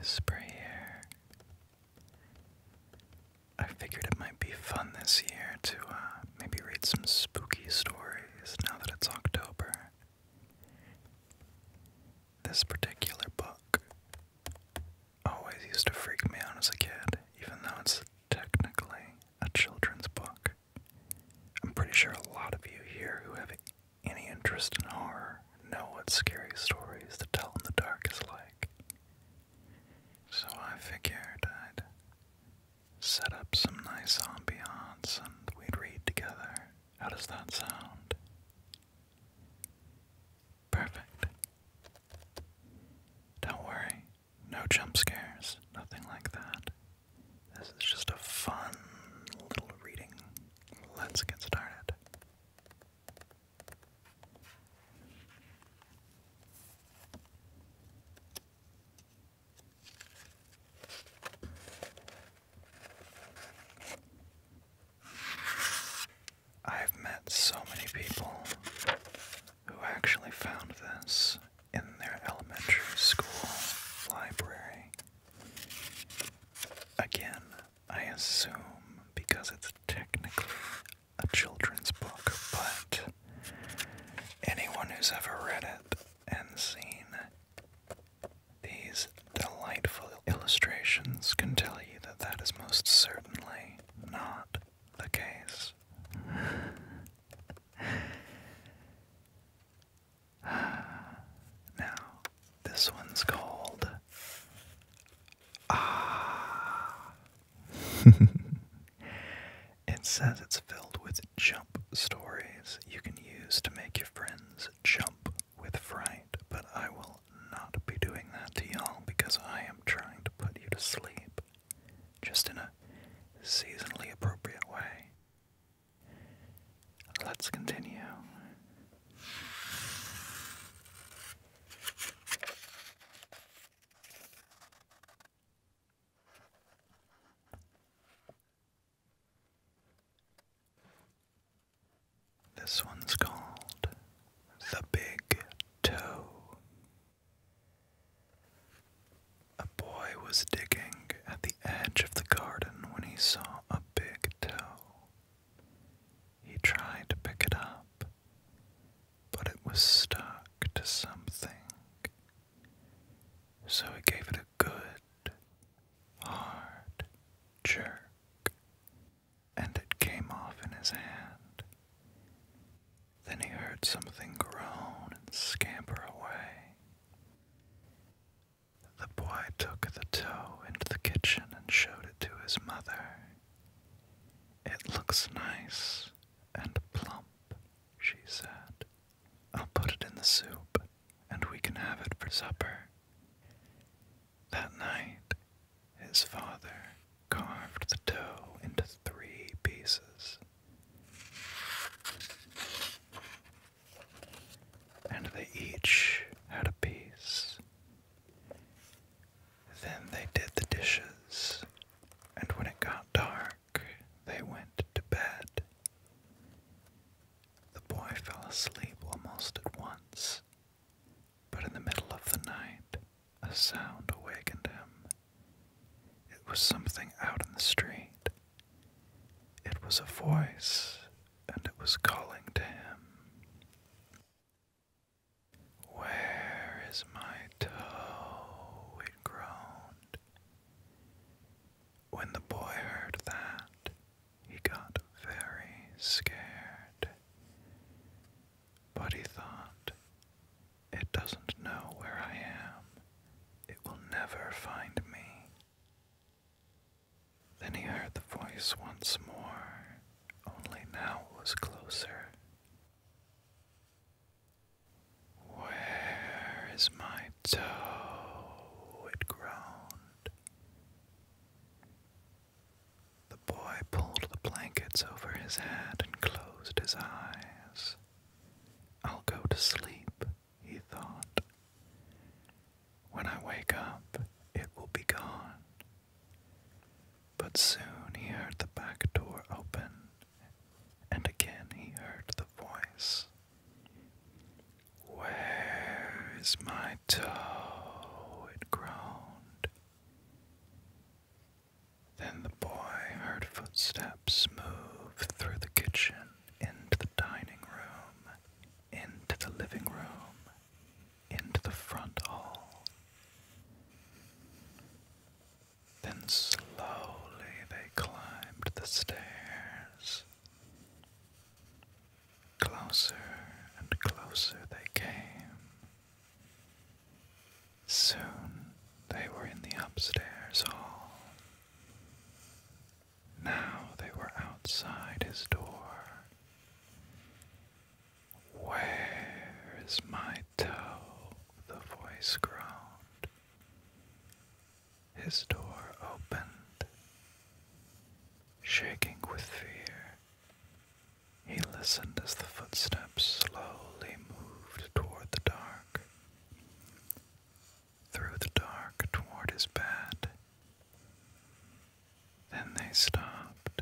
whisper here. I figured it might be fun this year to maybe read some spooky stories now that it's October. This particular book always used to freak me out as a kid, even though it's technically a children's book. I'm pretty sure a lot of you here who have any interest in horror know what scary stories to tell in the dark is like. So I figured I'd set up some nice ambiance and we'd read together. How does that sound? Perfect. Don't worry, no jump scares, nothing like that. This is just a fun little reading. Let's get started. I've met so many people who actually found this in their elementary school library. Again, I assume because it's technically a children's book, but anyone who's ever read it and seen these delightful illustrations can tell you that that is most certainly not the case. Now, this one's called It says it's filled with jump stories you can use to make your friends jump with fright, but I will not be doing that to y'all because I am trying to put you to sleep, just in a seasonally appropriate way. Let's continue. This one's called The Big Toe. A boy was digging at the edge of the garden when he saw a big toe. He tried to pick it up, but it was stuck to something. So he gave it a good, hard jerk, and it came off in his hand. Then he heard something groan and scamper away. The boy took the toe into the kitchen and showed it to his mother. It looks nice and plump, she said. I'll put it in the soup, and we can have it for supper. That night, his father carved the toe into 3 pieces. And they each had a piece. Then they did the dishes, and when it got dark, they went to bed. The boy fell asleep almost at once, but in the middle of the night, a sound awakened him. It was something out in the street. It was a voice, and it was calling to him. Where is my toe? It groaned. When the boy heard that, he got very scared. But he thought, it doesn't know where I am. It will never find me. Then he heard the voice once more, only now it was closer. Where is my toe? It groaned. The boy pulled the blankets over his head and closed his eyes. I'll go to sleep, he thought. When I wake up, it will be gone. But soon he heard the back door open, and again he heard the voice. Where is my toe? It groaned. the stairs. Closer and closer they came. Soon they were in the upstairs hall. Now they were outside his door. Where is my toe? The voice groaned. His door opened. Shaking with fear, he listened as the footsteps slowly moved toward the dark. Through the dark toward his bed. Then they stopped.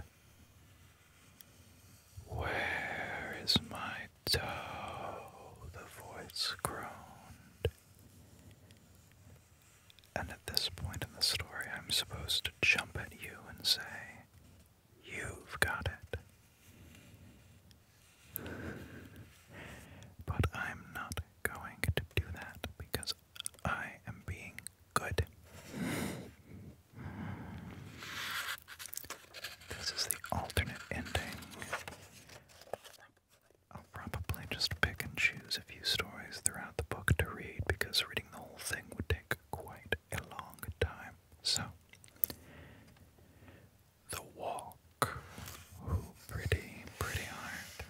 Where is my toe? The voice groaned. And at this point in the story, I'm supposed to jump at you and say, "You've got it." But I'm not going to do that because I am being good. This is the alternate ending. I'll probably just pick and choose a few stories throughout the book to read because reading the whole thing would take quite a long time. So, The Walk. Ooh, pretty hard.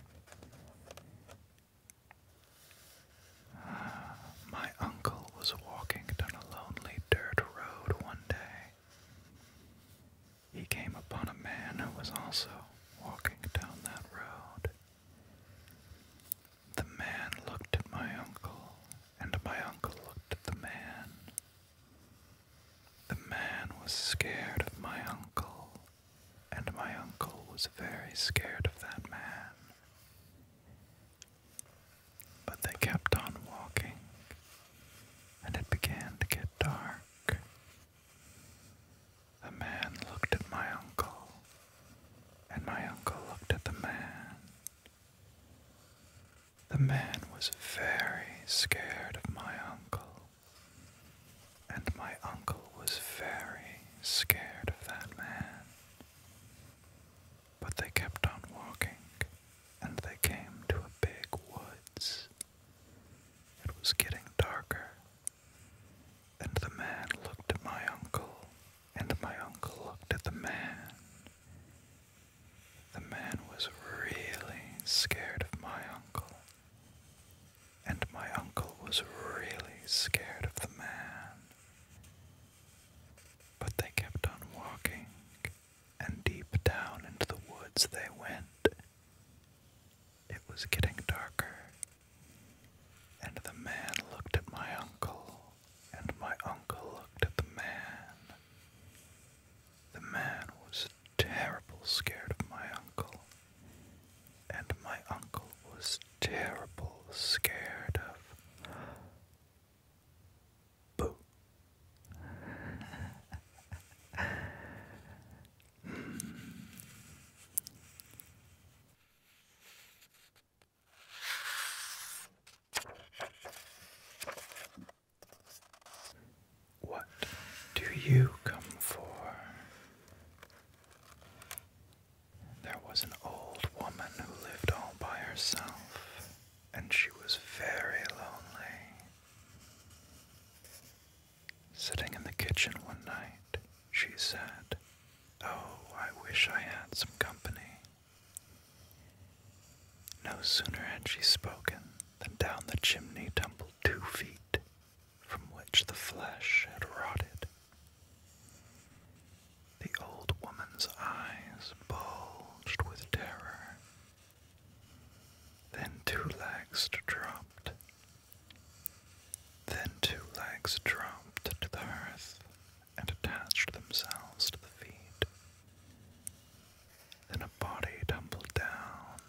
My uncle was walking down a lonely dirt road one day. He came upon a man who was also walking down that road. The man looked at my uncle, and my uncle looked at the man. The man was scared of my uncle, and my uncle was very scared of that man. But they kept on walking, and it began to get dark. The man looked at my uncle, and my uncle looked at the man. The man was very scared of my uncle, and my uncle was very scared of that man. But they kept on walking, and they came to a big woods. It was getting darker, and the man looked at my uncle, and my uncle looked at the man. The man was really scared of my uncle, and my uncle was really scared of the man. But they kept on walking, and deep down into the woods they went. It was getting darker, and the man looked at my uncle, and my uncle looked at the man. The man was terrible scared of my uncle, and my uncle was terrible scared of Boo. What do you come for? There was an old woman who lived all by herself, and she was very lonely. Sitting in the kitchen one night, she said, "Oh, I wish I had some company." No sooner had she spoken than down the chimney tumbled 2 feet, from which the flesh had rotted. The old woman's eyes bulged with terror. Then 2 legs dropped. Then 2 legs dropped to the hearth and attached themselves to the feet. Then a body tumbled down.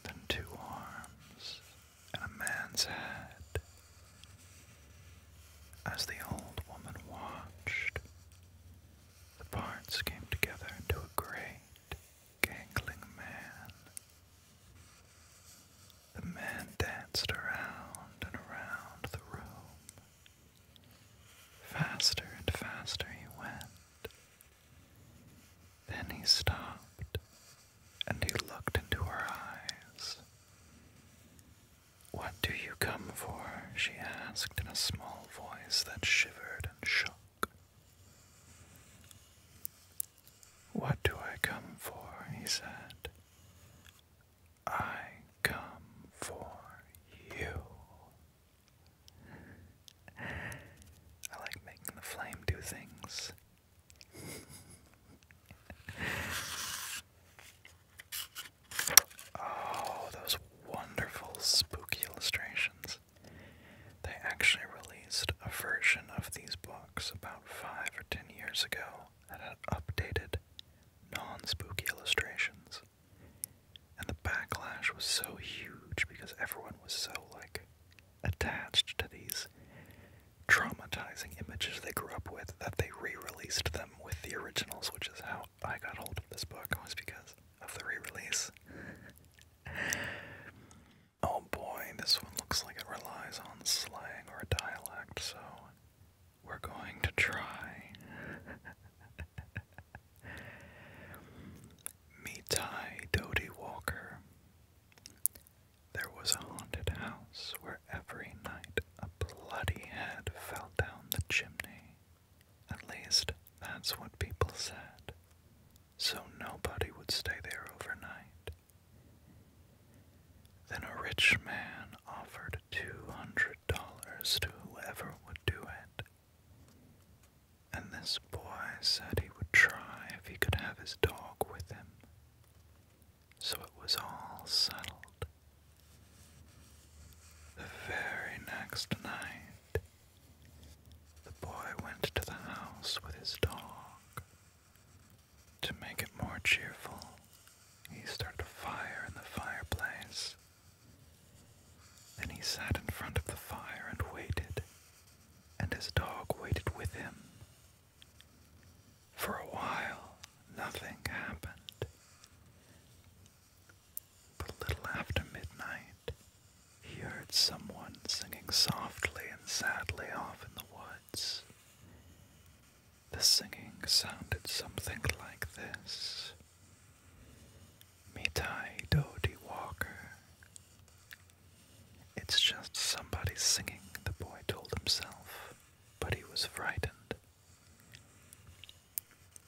Then 2 arms and a man's head. As the old woman watched, the parts came together into a great, gangling man. The man danced around and around the room. Faster and faster he went. Then he he said, "I come for you." I like making the flame do things. Oh, those wonderful spooky illustrations. They actually released a version of these books about 5 or 10 years ago that had updated, non-spooky illustrations. And the backlash was so huge because everyone was so, attached to these traumatizing images they grew up with that they re-released them with the originals, which is how I got hold of this book, was because of the re-release. Oh boy, this one looks like it relies on slang or a dialect, so we're going to try. Mitai Dodie Walker. There was a haunted house where every night a bloody head fell down the chimney. At least, that's what people said. So nobody would stay there overnight. Then a rich man offered $200 to whoever would do it. And this boy said he would try if he could have his dog with him. So it was all settled. The very next night, the boy went to the house with his dog. To make it more cheerful, he started a fire in the fireplace. Then he sat in front of the fire and waited, and his dog waited with him. For a while, nothing happened. But a little after midnight, he heard someone singing softly and sadly off in the woods. The singing sounded something like this. Mitai Dodie Walker. It's just somebody singing, the boy told himself, but he was frightened.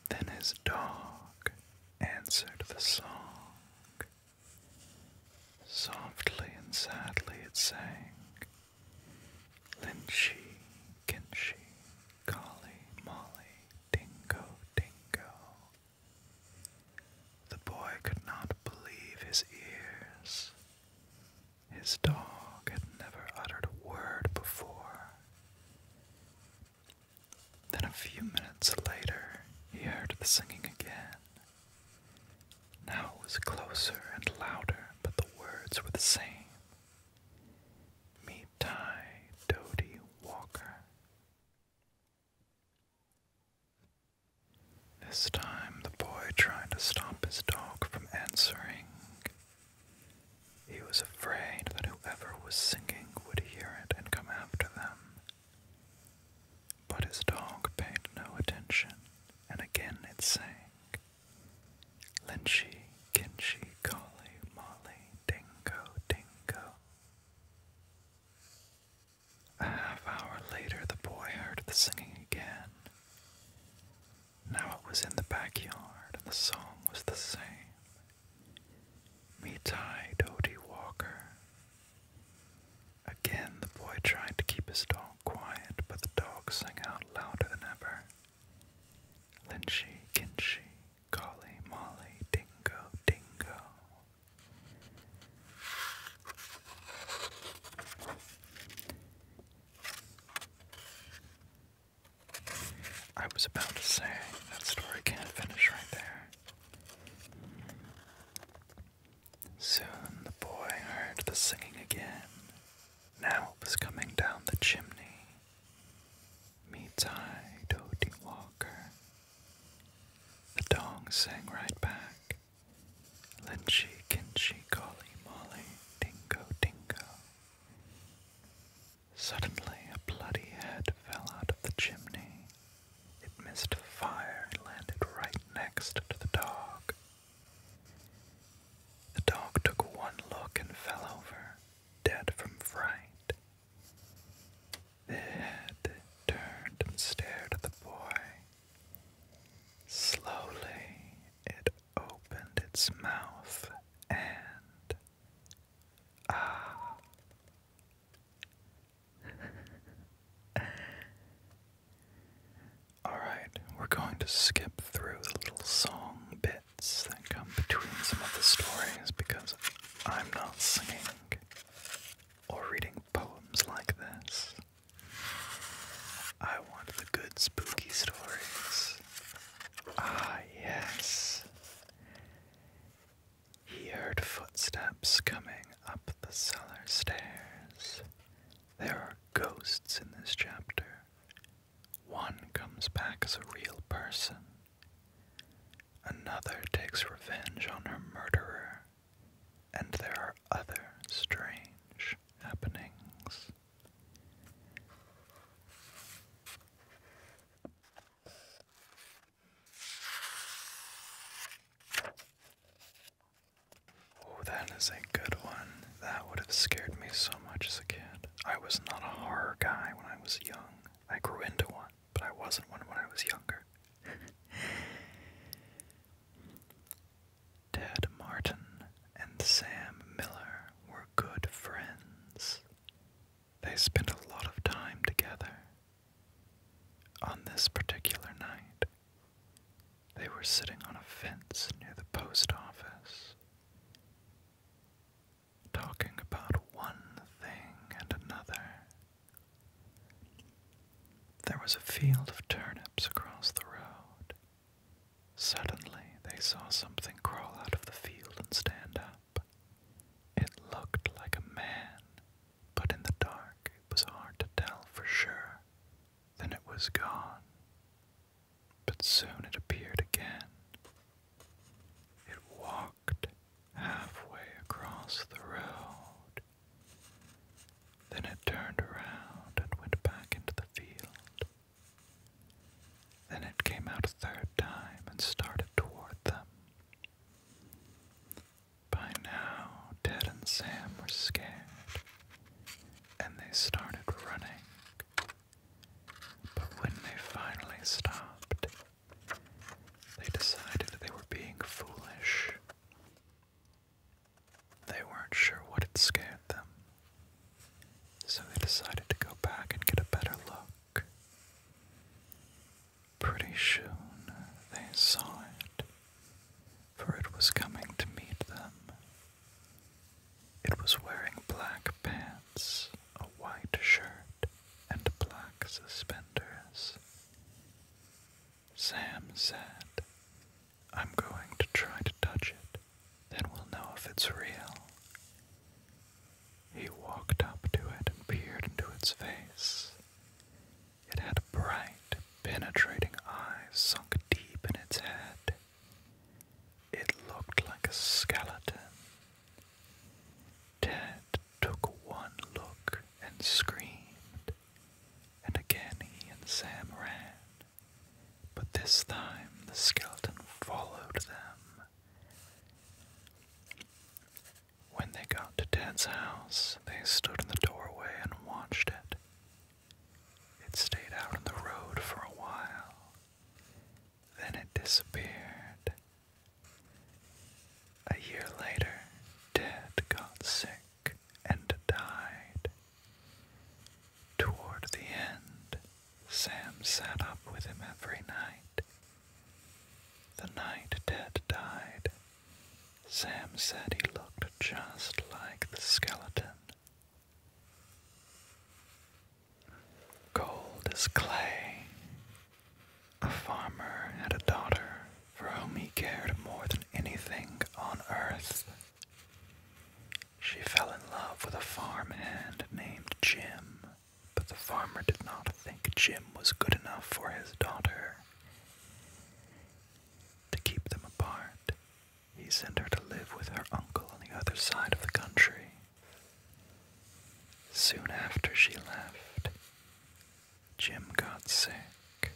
Then his dog answered the song. Softly and sadly it sang, Lynchy, Kinchy, Collie, Molly, Dingo, Dingo. The boy could not believe his ears. His dog had never uttered a word before. Then a few minutes later, he heard the singing again. Now it was closer and louder, but the words were the same. Mitai Dodie Walker. This time the boy tried to stop his dog from answering. He was afraid that whoever was singing would hear it and come after them. But his dog paid no attention, and again it sang, Lynchy, Kinchy, Collie, Molly, Dingo, Dingo. A half hour later the boy heard the singing again. Now it was in the backyard, and the song was the same. Mitai Dodie Walker. Again the boy tried to keep his dog quiet, but the dog sang out louder than ever. Lynchy, Kinchy, Collie, Molly, Dingo, Dingo. I was about to say, that story can't finish right there. Soon the boy heard the singing again. Now it was coming down the chimney. Mitai Dodie Walker. The dog sang right back. Lynchy, Kinchy, Collie, Molly, Dingo, Dingo. Suddenly a bloody head fell out of the chimney. It missed the fire and landed right next to the dog. The dog took one look and fell over, dead from fright. The head turned and stared at the boy. Slowly, it opened its mouth, and Alright, we're going to skip through the little song bits that come between some of the stories because I'm not singing or reading poems like this. I want the good spooky stories. Ah, yes. He heard footsteps coming up the cellar stairs. There are ghosts in this chapter. One comes back as a real person. Another takes revenge on her murderer. And there are other strange happenings. Oh, that is a good one. That would have scared me so much as a kid. I was not a horror guy when I was young. I grew into one, but I wasn't one when I was younger. Ted Martin and Sam Miller were good friends. They spent a lot of time together. On this particular night, they were sitting on a fence near the post office, talking about one thing and another. There was a field of turnips across the road. Suddenly, they saw something crawl out of the field and stand up. It looked like a man, but in the dark it was hard to tell for sure. Then it was gone. But soon it appeared again. It walked halfway across the road. Then it turned around and went back into the field. Then it came out a third time and started toward them. By now, Ted and Sam were scared, and they started running. But when they finally stopped, they decided they were being foolish. They weren't sure what had scared them, so they decided to go back and get a better look. Pretty soon they saw it, for it was coming to meet them. It was wearing black pants, a white shirt, and black suspenders. Sam said, "I'm going to try to touch it, then we'll know if it's real." He walked up to it and peered into its face. It had bright, penetrating eyes sunk deep in its head. It looked like a skeleton. Ted took one look and screamed, and again he and Sam ran. But this time the skeleton followed them. When they got to Ted's house, they stood in the doorway and watched it. It stayed out on the road for a while. Then it disappeared. A year later, Ted got sick and died. Toward the end, Sam sat up with him every night. The night Ted died, Sam said he looked just like the skeleton. Cold as clay. A farmer had a daughter for whom he cared more than anything on earth. She fell in love with a farmhand named Jim, but the farmer did not think Jim was good enough for his daughter. To keep them apart, he sent her to live with her uncle on the other side of the country. Soon after she left, Jim got sick,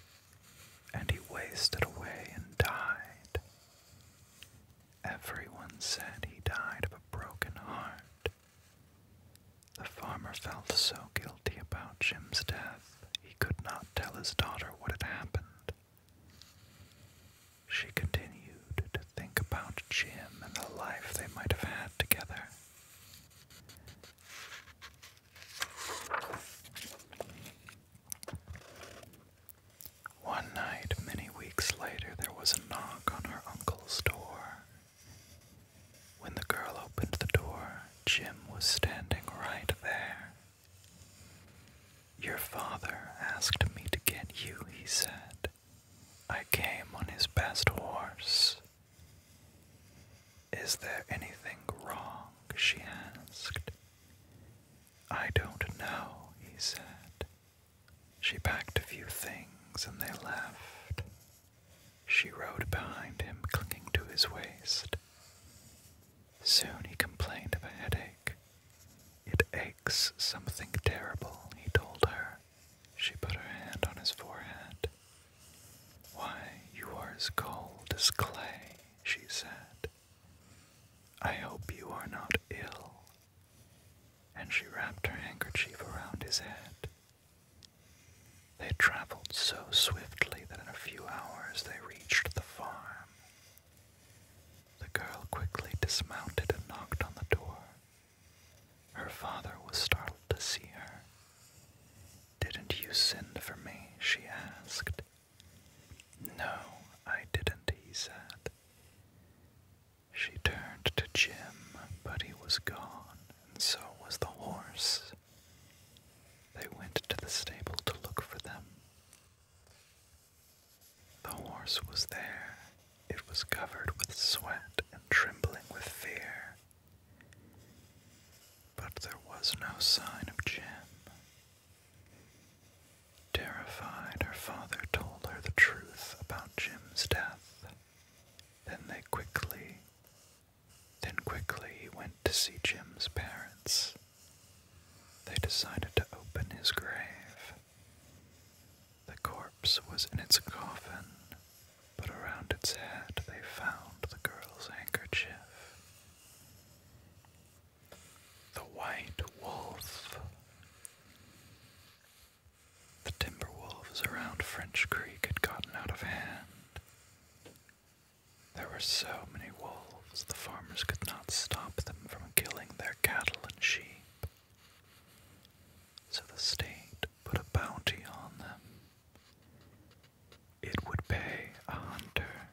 and he wasted away and died. Everyone said he died of a broken heart. The farmer felt so guilty about Jim's death, he could not tell his daughter what had happened. She continued to think about Jim and the life they might have had together. One night, many weeks later, there was a knock on her uncle's door. When the girl opened the door, Jim was standing right there. "Your father asked me to get you," he said. "I came on his best horse." "Is there anything wrong?" she asked. "I don't know," he said. She packed a few things and they left. She rode behind him, clinging to his waist. Soon he complained of a headache. "It aches something terrible," he told her. She put her hand on his forehead. "Why, you are as cold as clay," she said. "I hope you are not ill." And she wrapped her handkerchief around his head. They traveled so swiftly that in a few hours they reached the farm. The girl quickly dismounted and knocked on the door. Her father was startled to see her. "Didn't you send for me?" she asked. "No, I didn't," he said. She turned to Jim, but he was gone, and so was the horse. They went to the stable to look for them. The horse was there. It was covered with sweat and trembling with fear. But there was no sign of Jim. Terrified, her father told her the truth about Jim's death. Then quickly he went to see Jim's parents. They decided to open his grave. The corpse was in its coffin, but around its head they found the girl's handkerchief. The white wolf. The timber wolves around French Creek had gotten out of hand. There were so many wolves, the farmers could not stop them from killing their cattle and sheep. So the state put a bounty on them. It would pay a hunter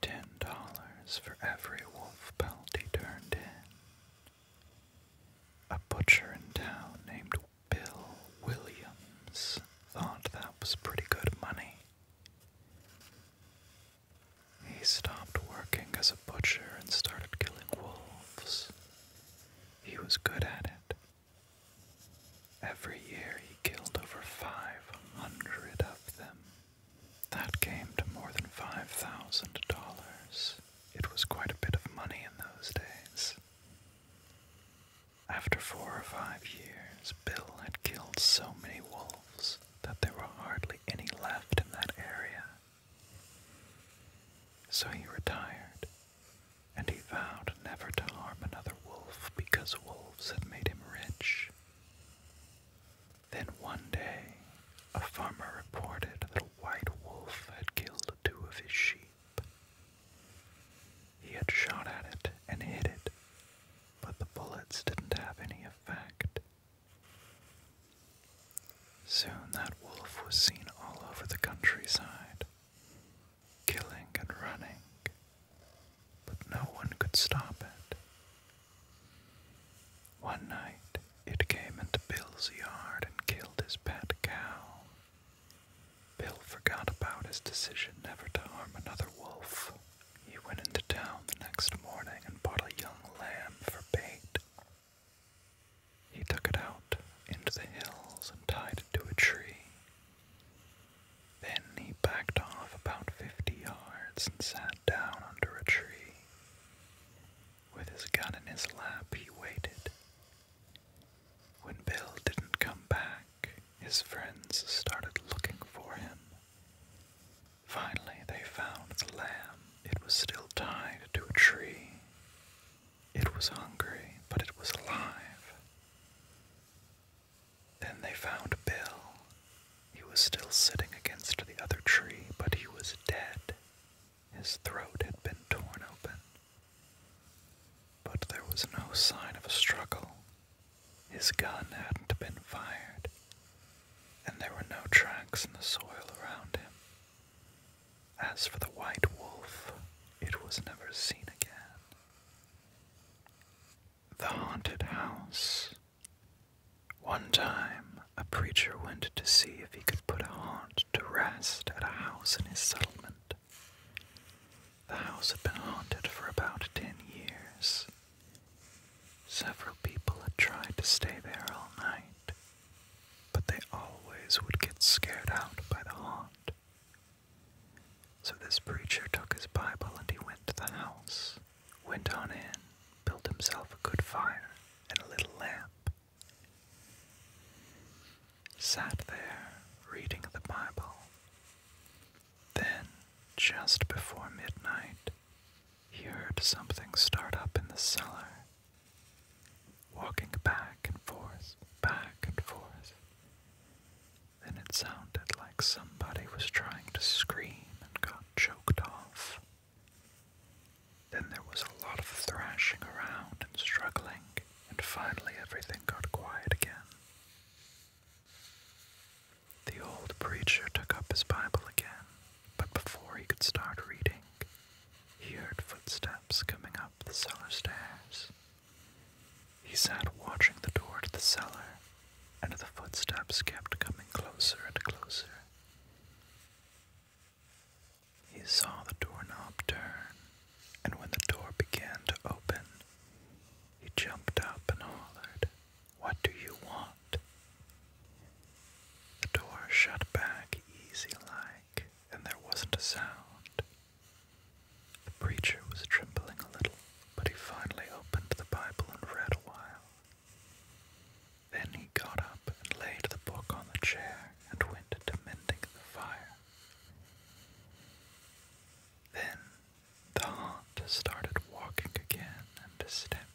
$10 for every wolf pelt he turned in. A butcher in town named Bill Williams thought that was pretty good money. He stopped working as a butcher and started killing wolves. He was good at it. Every year he killed over 500 of them. That came to more than $5,000. It was quite a bit of money in those days. After 4 or 5 years, Bill had killed so many wolves that there were hardly any left in that area. So he retired, and he vowed never to harm another wolf because wolves had made him rich. Then one day, a farmer reported that a white wolf had killed 2 of his sheep. He had shot at it and hit it, but the bullets didn't have any effect. Soon that wolf was seen all over the countryside, killing and running, but no one could stop it. One night, it came into Bill's yard and killed his pet cow. Bill forgot about his decision never to harm another wolf. He went into town the next morning and bought a young lamb for bait. He took it out into the hills and tied it to a tree. Then he backed off about 50 yards and sat down under a tree. With his gun in his lap, he waited. When Bill didn't come back, his friends started looking for him. Finally, they found the lamb. It was still tied to a tree. It was hungry, but it was alive. Then they found Bill. was still sitting against the other tree, but he was dead. His throat had been torn open. But there was no sign of a struggle. His gun hadn't been fired, and there were no tracks in the soil around him. As for the white wolf, it was never seen again. The haunted house. One time, a preacher went to see if he could put a haunt to rest at a house in his settlement. The house had been haunted for about 10 years. Several people had tried to stay there all night, but they always would get scared out by the haunt. So this preacher took his Bible and he went to the house, went on in, built himself a good fire and a little lamp, sat there reading the Bible. Then, just before midnight, he heard something start up in the cellar, walking back and forth, back and forth. Then it sounded like somebody was trying to scream and got choked off. Then there was a lot of thrashing around and struggling, and finally everything got quiet again. The old preacher took up his Bible again, but before he could start reading, he heard footsteps coming up the cellar stairs. He sat watching the door to the cellar, and the footsteps kept coming closer and closer. He saw the doorknob turn, and when the door began to open, he jumped up and hollered, "What do you want?" The door shut back easy-like, and there wasn't a sound. The preacher was trembling a little, but he finally opened the Bible and read a while. Then he got up and laid the book on the chair and went to mending the fire. Then the haunt started walking again, and step,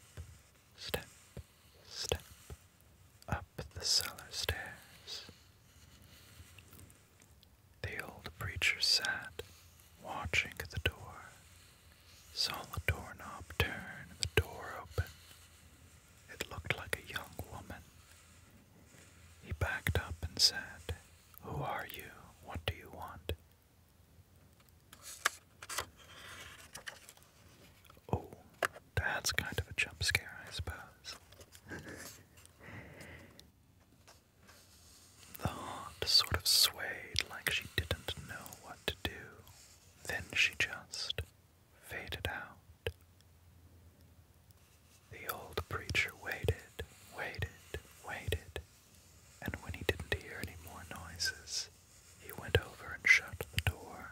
step, step, up the cellar stairs. The old preacher sat, watching the door, saw the doorknob turn and the door open. It looked like a young woman. He backed up and said, "Who are you? What do you want?" Oh, that's kind of a jump scare, I suppose. The haunt sort of swayed like she didn't know what to do. Then she just faded out. The old preacher waited, waited, and when he didn't hear any more noises, he went over and shut the door.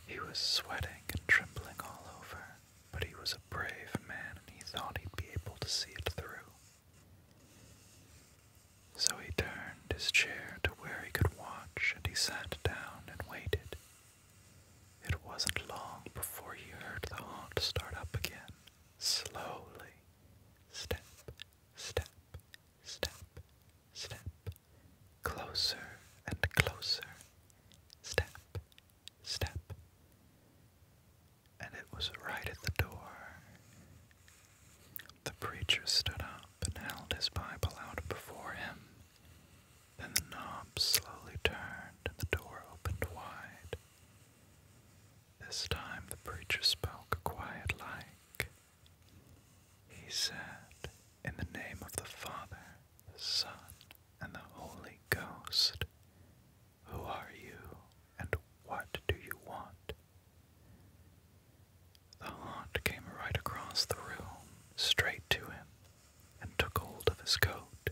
He was sweating and trembling all over, but he was a brave man and he thought he'd be able to see it through. So he turned his chair to where he could watch, and he sat down and waited. It wasn't long before he heard the haunt start up again, slowly. Step, step, step, step. Closer and closer. Step, step. And it was right at the door. The preacher stood up and held his Bible out before him. Then the knob slowly turned and the door opened wide. This time the preacher spoke quiet like. He said, "In the name of the Father, the Son, and the Holy Ghost, who are you and what do you want?" The haunt came right across the room, straight to him, and took hold of his coat.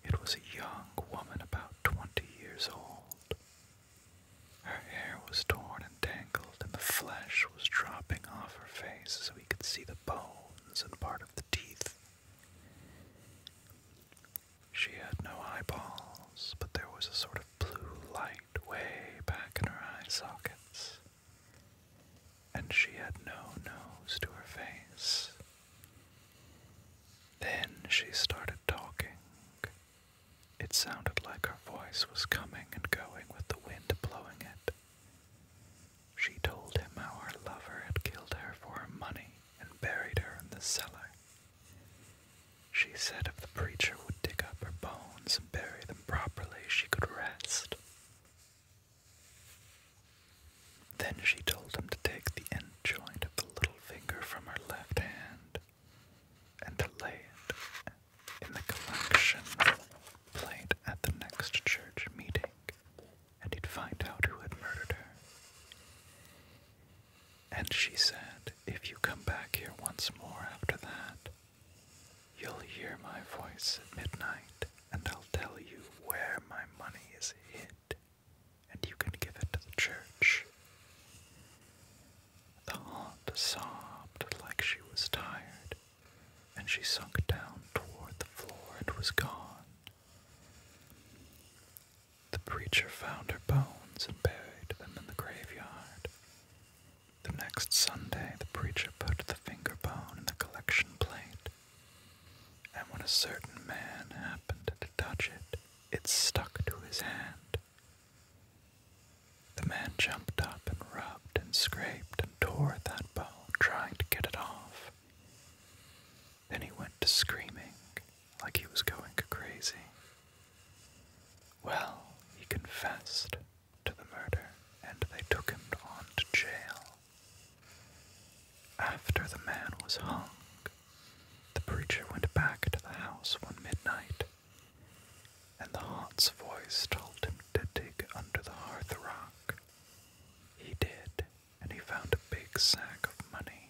It was a young woman about 20 years old. Her hair was torn and tangled, and the flesh was dropping off her face so he could see the bones and part of the teeth. She had no eyeballs, but there was a sort of blue light way back in her eye sockets. And she had no nose to her face. Then she sounded like her voice was coming and going with the wind blowing it. She told him how her lover had killed her for her money and buried her in the cellar. She said if the preacher would dig up her bones and bury them properly, she could rest. Then she told him to take the end joint of the little finger from her left hand and to lay it in the collection plate at the next church meeting, and he'd find out who had murdered her. And she said, if you come back here once more after that, you'll hear my voice at midnight, and I'll tell you where my money is hid, and you can give it to the church. The haunt sobbed like she was tired, and she sunk down toward the floor and was gone. The preacher found her bones and buried them in the graveyard. The next Sunday, the preacher put the finger bone in the collection plate, and when a certain man happened to touch it, it stuck to his hand. The man jumped up and rubbed and scraped and tore at that bone, trying to get it off. Then he went to screaming like he was going crazy. Well, he confessed to the murder, and they took him on to jail. After the man was hung, the preacher went back to the house one midnight, and the haunt's voice told him to dig under the hearth rock. He did, and he found a big sack of money.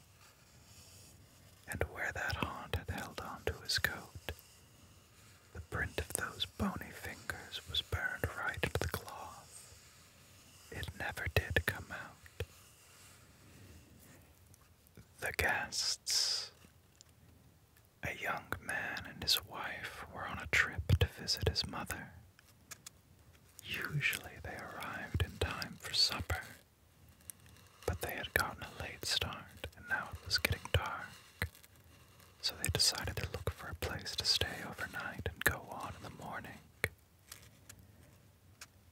And where that haunt had held onto his coat, the print of those bony fingers was burned right into the cloth. It never did come out. The guests. A young man and his wife were on a trip to visit his mother. Usually they arrived in time for supper, but they had gotten a late start, and now it was getting dark, so they decided to look for a place to stay overnight and go on in the morning.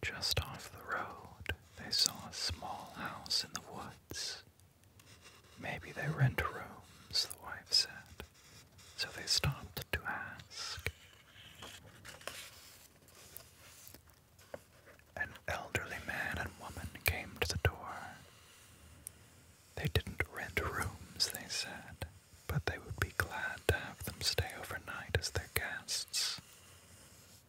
Just off the road, they saw a small house in the woods. Maybe they rent rooms, the wife said, so they stopped to ask. An elderly man and woman came to the door. They didn't rent rooms, they said, but they would be glad to have them stay overnight as their guests.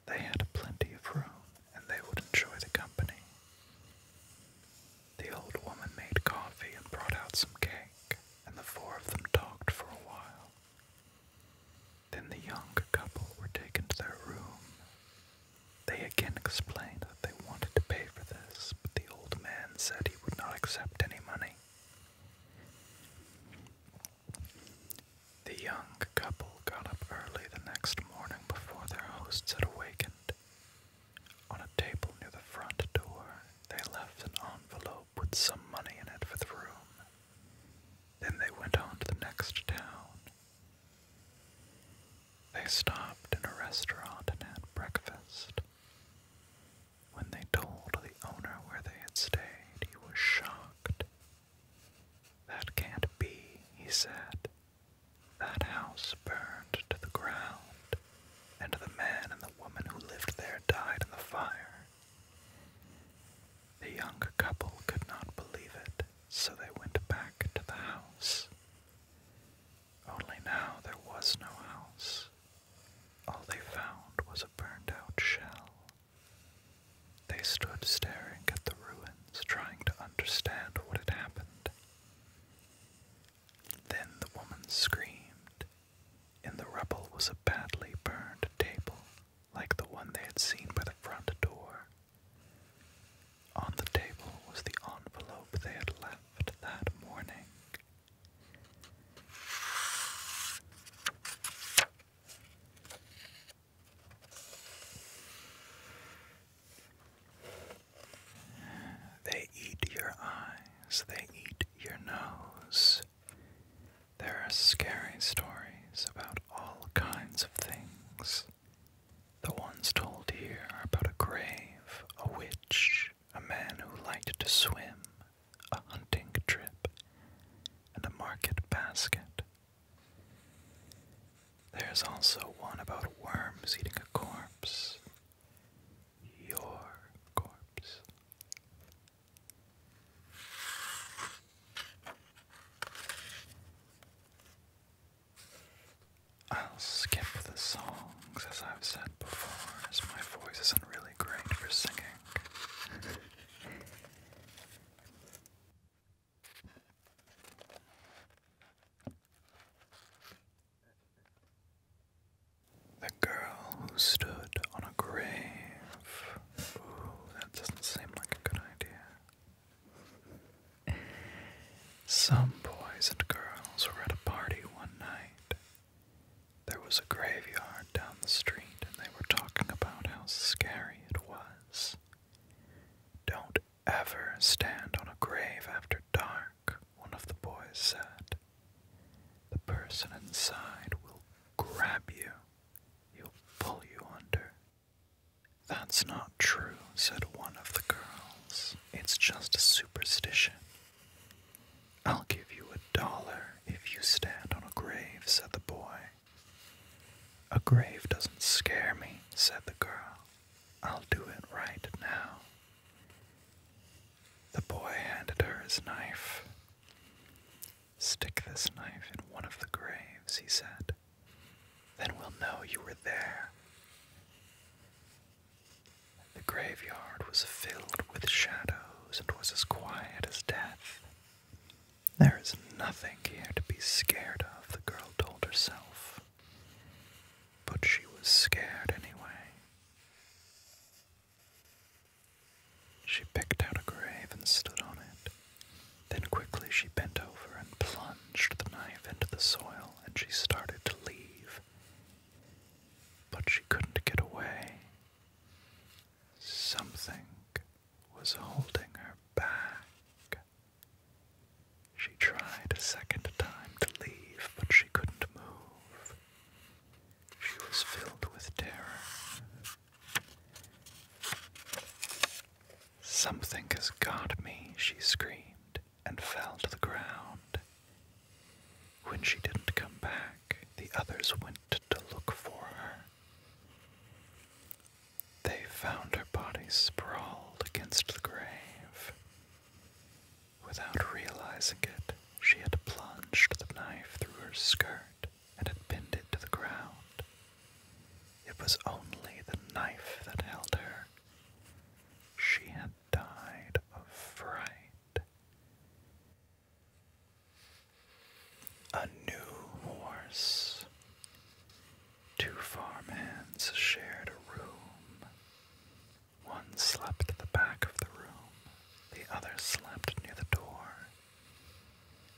They had plenty of room, and they would enjoy the company. The old woman made coffee and brought out some cake, and the four of them talked for a while. Then the young couple were taken to their room. They again explained that they wanted to pay for this, but the old man said he would not accept any money. The young couple got up early the next morning before their hosts had awakened. On a table near the front door, they left an envelope with some money in it for the room. Then they went on to the next town. They stopped in a restaurant and had breakfast. When they told the owner where they had stayed, he was shocked. That can't be, he said. That house burned to the ground, and the man and the woman who lived there died in the fire. The young couple could not believe it, so they went back to the house. Only now there was no house. All they found was a burned-out shell. They stood staring at the ruins, trying to understand what had happened. Then the woman screamed. In the rubble was a badly burned table, like the one they had seen by the front door. On the table was the envelope they had left that morning. They eat your eyes, they eat your nose. There are scary stories about all kinds of things. The ones told here also one about worms eating a corpse. Your corpse. I'll skip the songs, as I've said before, as my voice isn't really great for singing. The girl who stood on a grave. Ooh, that doesn't seem like a good idea. Some boys and girls were at a party one night. There was a graveyard down the street, and they were talking about how scary it was. Don't ever stand on a grave after dark, one of the boys said. The person inside will grab you. He'll pull you under. That's not true, said one of the girls. It's just a superstition. I'll give you $1 if you stand on a grave, said the boy. A grave doesn't scare me, said the girl. I'll do it right now. The boy handed her his knife. Stick this knife in one of the graves, he said. Then we'll know you were there. The graveyard was filled with shadows and was as quiet as death. There is nothing here to be scared of, the girl told herself. But she was scared anyway. She picked out a grave and stood on it. Then quickly she bent over and plunged the knife into the soil, and she started to leave. But she couldn't get away. Something was holding her back. She tried a second time to leave, but she couldn't move. She was filled with terror. Something has got me, she screamed, and fell to the ground. When she didn't come back, the others went to look for her. They found her body sprawled against the grave. Without realizing it, she had plunged the knife through her skirt and had pinned it to the ground. It was only the knife that held her. She had died of fright. A new horse. Two farmhands shared a room. One slept at the back of the room. The other slept near the door.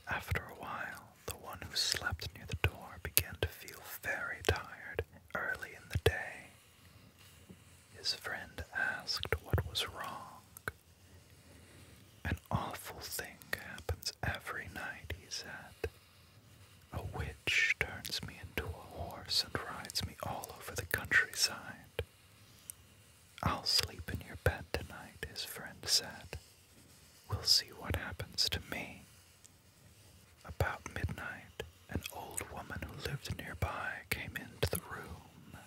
After a while, the one who slept near the door began to feel very tired early in the day. His friend asked what was wrong. An awful thing happens every night, he said. A witch turns me into a horse and rides me all over the countryside. I'll sleep in your bed tonight, his friend said. We'll see what happens to me. About midnight, an old woman who lived nearby came into the room.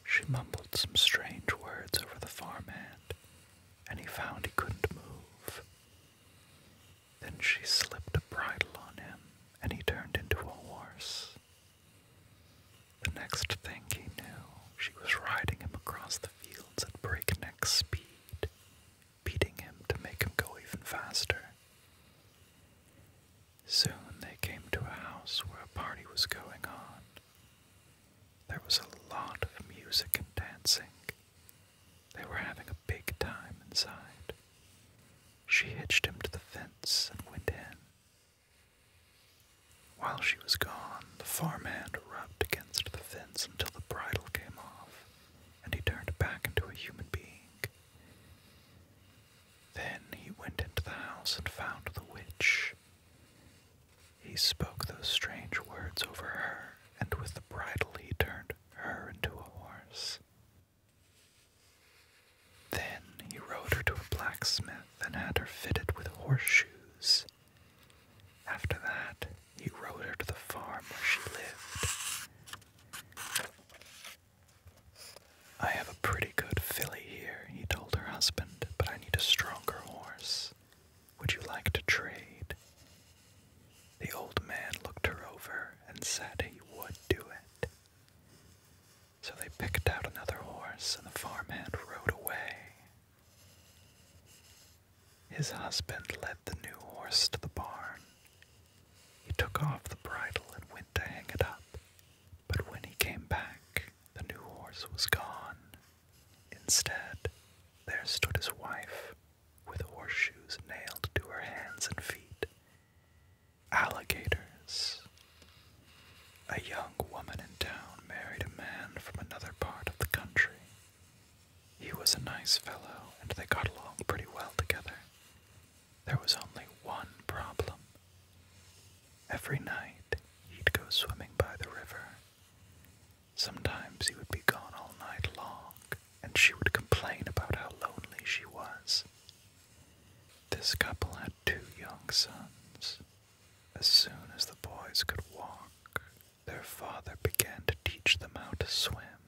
She mumbled some strange words over the farmhand, and he found he couldn't move. Then she slipped a bridle on him, and he turned into a horse. The next thing he knew, she was riding him across the fields at breakneck speed, beating him to make him go even faster. Soon they came to a house where a party was going on. There was a lot of music and dancing. They were having a big time inside. She hitched him to the fence and went in. While she was gone, the farmhand rubbed against the fence until the bridle came off, and he turned back into a human being. Then he went into the house and found the witch. He spoke those strange words over her, and with the bridle he turned her into a horse. Then he rode her to a blacksmith and had her fitted with horseshoes. After that, he rode her to the farm where she lived. His husband led the new horse to the barn. He took off the bridle and went to hang it up, but when he came back, the new horse was gone. Instead, there stood his wife, with horseshoes nailed to her hands and feet. Alligators. A young woman in town married a man from another part of the country. He was a nice fellow, and they got along pretty well together. There was only one problem. Every night, he'd go swimming by the river. Sometimes he would be gone all night long, and she would complain about how lonely she was. This couple had 2 young sons. As soon as the boys could walk, their father began to teach them how to swim.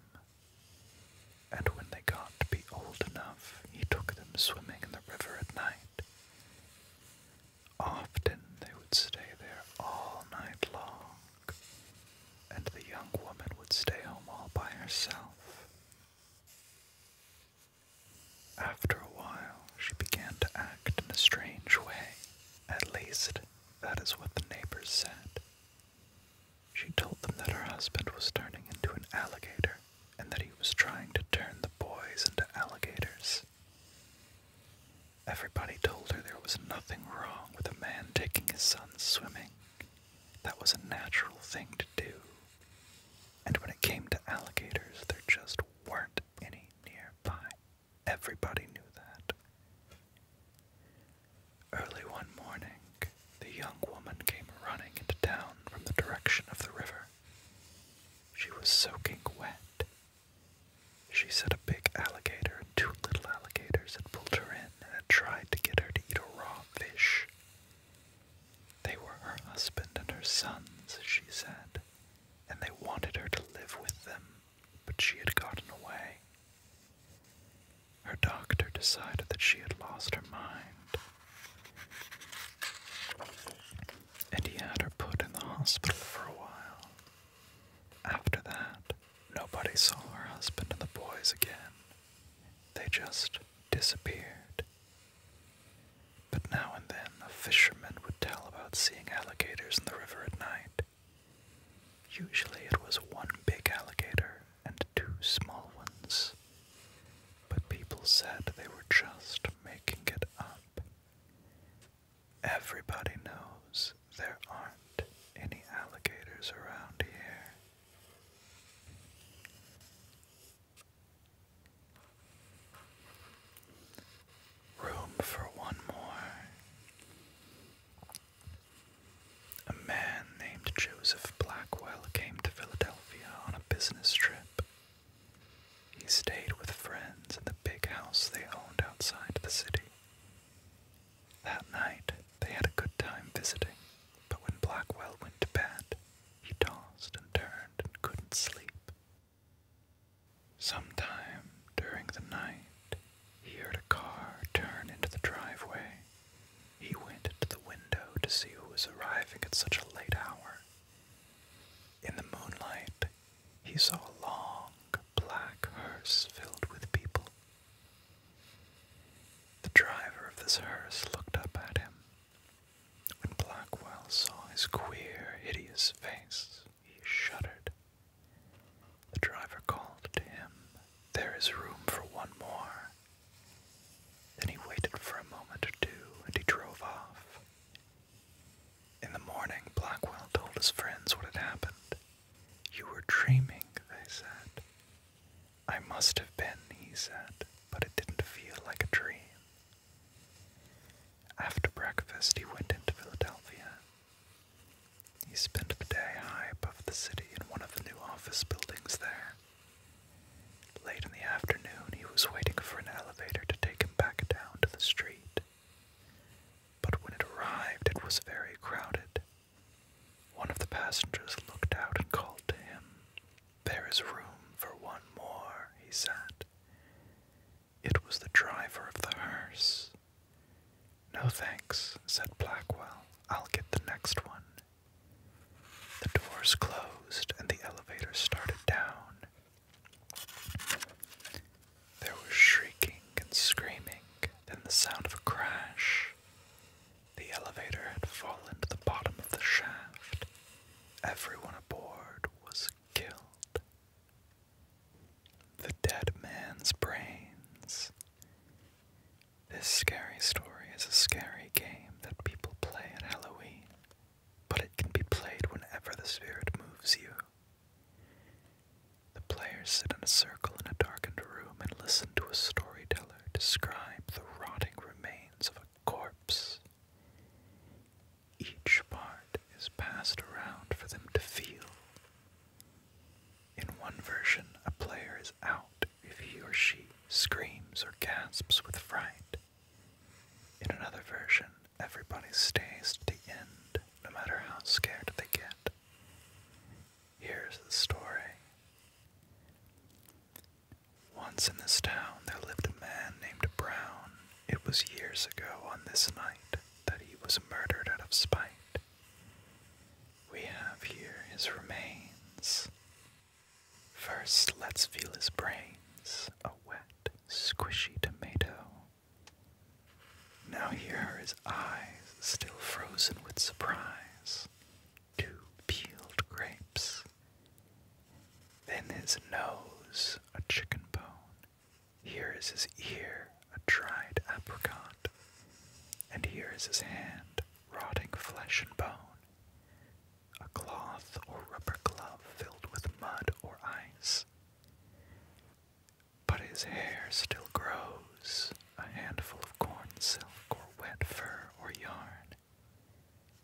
And when they got to be old enough, he took them swimming in the river at night. Often they would stay there all night long, and the young woman would stay home all by herself. After a while, she began to act in a strange way. At least, that is what the neighbors said. She told them that her husband was turning into an alligator, and that he was trying to turn the boys into alligators. Everybody told her there was nothing wrong with a man taking his sons swimming. That was a natural thing to do. And when it came to alligators, there just weren't any nearby. Everybody knew that. Early one morning, the young woman came running into town from the direction of the river. She was soaking wet. She said a big alligator and 2 little alligators had pulled her in and had tried to get her to eat a raw fish. They were her husband and her sons, she said, and they wanted her to live with them, but she had gotten away. Her doctor decided that she had lost her mind, and he had her put in the hospital for a while. After that, nobody saw her husband and the boys again. They just disappeared. But now and then, a fisherman would tell about seeing alligators in the river at night. Usually it was 1 big alligator and 2 small ones. But people said they were just making it up. Everybody knows there aren't any alligators around here. Room for one more. A man named Joseph Blackwell came to Philadelphia on a business trip. He stayed with friends in the big house they owned outside the city. That night, they had a good time visiting, but when Blackwell went to bed, he tossed and turned and couldn't sleep. Sometime during the night, he heard a car turn into the driveway. He went to the window to see who was arriving at such a late hour. In the moonlight, he saw a long, black hearse filled with people. The driver of this hearse looked up at him. When Blackwell saw his queer, hideous face, he shuddered. The driver called to him, "There is room for one more." Then he waited for a moment or 2, and he drove off. In the morning, Blackwell told his friends what had happened. "You were dreaming," they said. "I must have been," he said, "but it didn't feel like a dream." After breakfast, he went into Philadelphia. He spent the day high above the city in one of the new office buildings there. Late in the afternoon, he was waiting for an elevator to take him back down to the street. But when it arrived, it was very crowded. One of the passengers looked out and called to him. "There is room for one more," he said. It was the driver of the hearse. "No thanks," said Blackwell. "I'll get the next one." The doors closed and the elevator started down. There was shrieking and screaming, then the sound of a crash. players sit in a circle in a darkened room and listen to a storyteller describe the rotting remains of a corpse. Each part is passed around for them to feel. In one version, a player is out if he or she screams or gasps with fright. In another version, everybody stays to the end, no matter how scared they get. Here's the story. Once in this town there lived a man named Brown. It was years ago on this night that he was murdered out of spite. We have here his remains. First, let's feel his brains, a wet, squishy tomato. Now here are his eyes, still frozen with surprise, 2 peeled grapes. Then his nose, a chicken bone. Here is his ear, a dried apricot. And here is his hand, rotting flesh and bone. A cloth or rubber glove filled with mud or ice. But his hair still grows, a handful of corn silk or wet fur or yarn.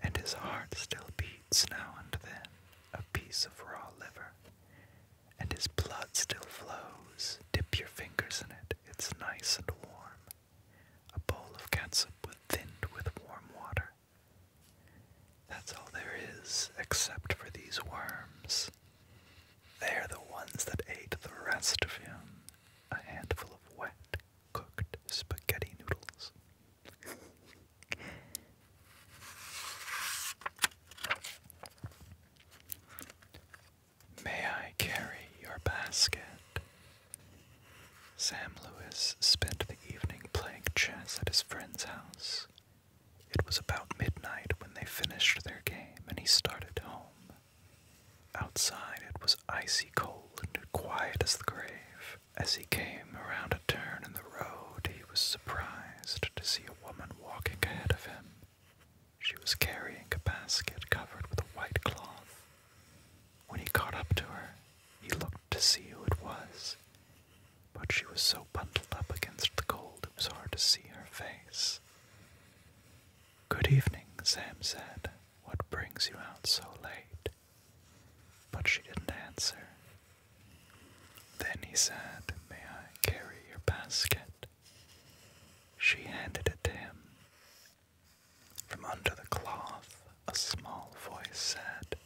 And his heart still beats now and then, a piece of raw liver. And his blood still flows. Dip your fingers in it, it's nice and warm. A bowl of catsup thinned with warm water. That's all there is, except for these worms. They're the ones that ate the rest of him. A handful of wet, cooked spaghetti noodles. May I carry your basket? Sam Lewis spent the evening playing chess at his friend's house. It was about midnight when they finished their game and he started home. Outside it was icy cold and quiet as the grave. As he came around a turn in the road, he was surprised to see a woman walking ahead of him. She was carrying a basket covered with a white cloth. When he caught up to her, he looked to see who it was, but she was so bundled up against the cold it was hard to see her face. "Good evening," Sam said. "What brings you out so late?" But she didn't answer. Then he said, "May I carry your basket?" She handed it to him. From under the cloth, a small voice said,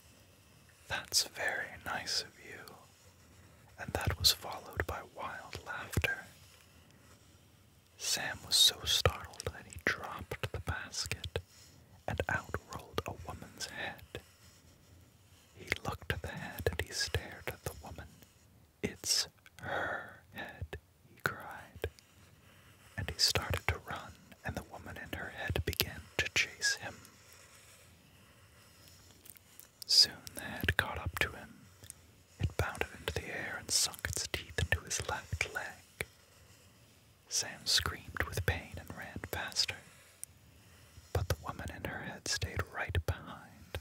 "That's very nice of you," and that was followed by wild laughter. Sam was so startled that he dropped the basket, and out rolled a woman's head. He looked at the head and he stared at the woman. "It's her head," he cried. And he started to run, and the woman in her head began to chase him. Soon the head caught up to him. It bounded into the air and sunk its teeth into his left leg. Sam screamed with pain and ran past her. But the woman in her head stayed right behind.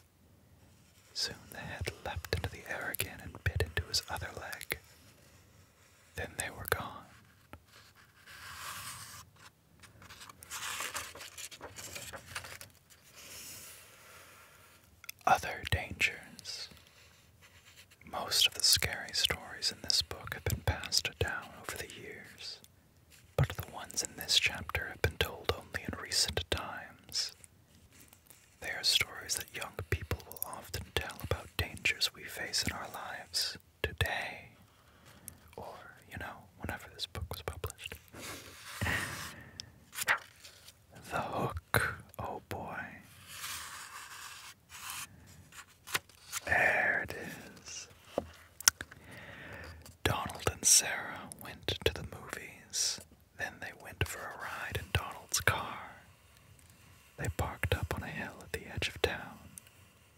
Soon the head leapt into the air again and bit into his other leg. Then they were gone. Other dangers. Most of the scary stories in this book have been passed down over the years, but the ones in this chapter have been told only in recent times. They are stories that young people will often tell about dangers we face in our lives today, or, whenever this book was published. The Hook, oh boy. There it is. Donald and Sarah went to the movies. Then they went for a ride in Donald's car. They parked up on a hill at the edge of town.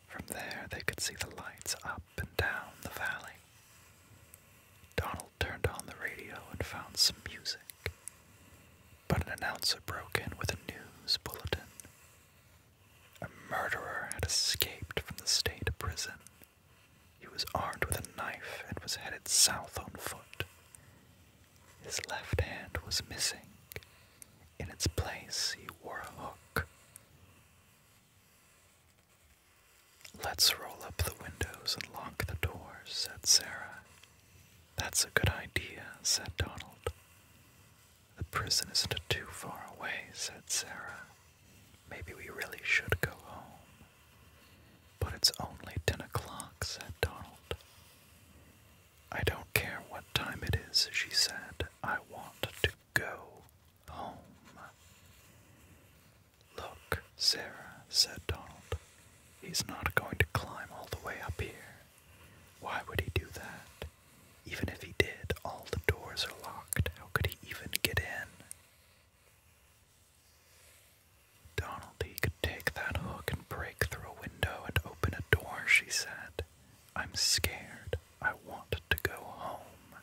From there they could see the lights up and down the valley. Donald turned on the radio and found some music. But an announcer broke in with a news bulletin. A murderer had escaped from the state prison. He was armed with a knife and was headed south on foot. His left hand was missing. In its place, he wore a hook. "Let's roll up the windows and lock the doors," said Sarah. "That's a good idea," said Donald. "The prison isn't too far away," said Sarah. "Maybe we really should go home." "But it's only 10 o'clock, said Donald. "I don't care what time it is," she said. "I want to go home." "Look, Sarah," said Donald. "He's not going to climb all the way up here. Why would he do that? Even if he did, all the doors are locked. How could he even get in?" "Donald, he could take that hook and break through a window and open a door," she said. "I'm scared. I want to go home."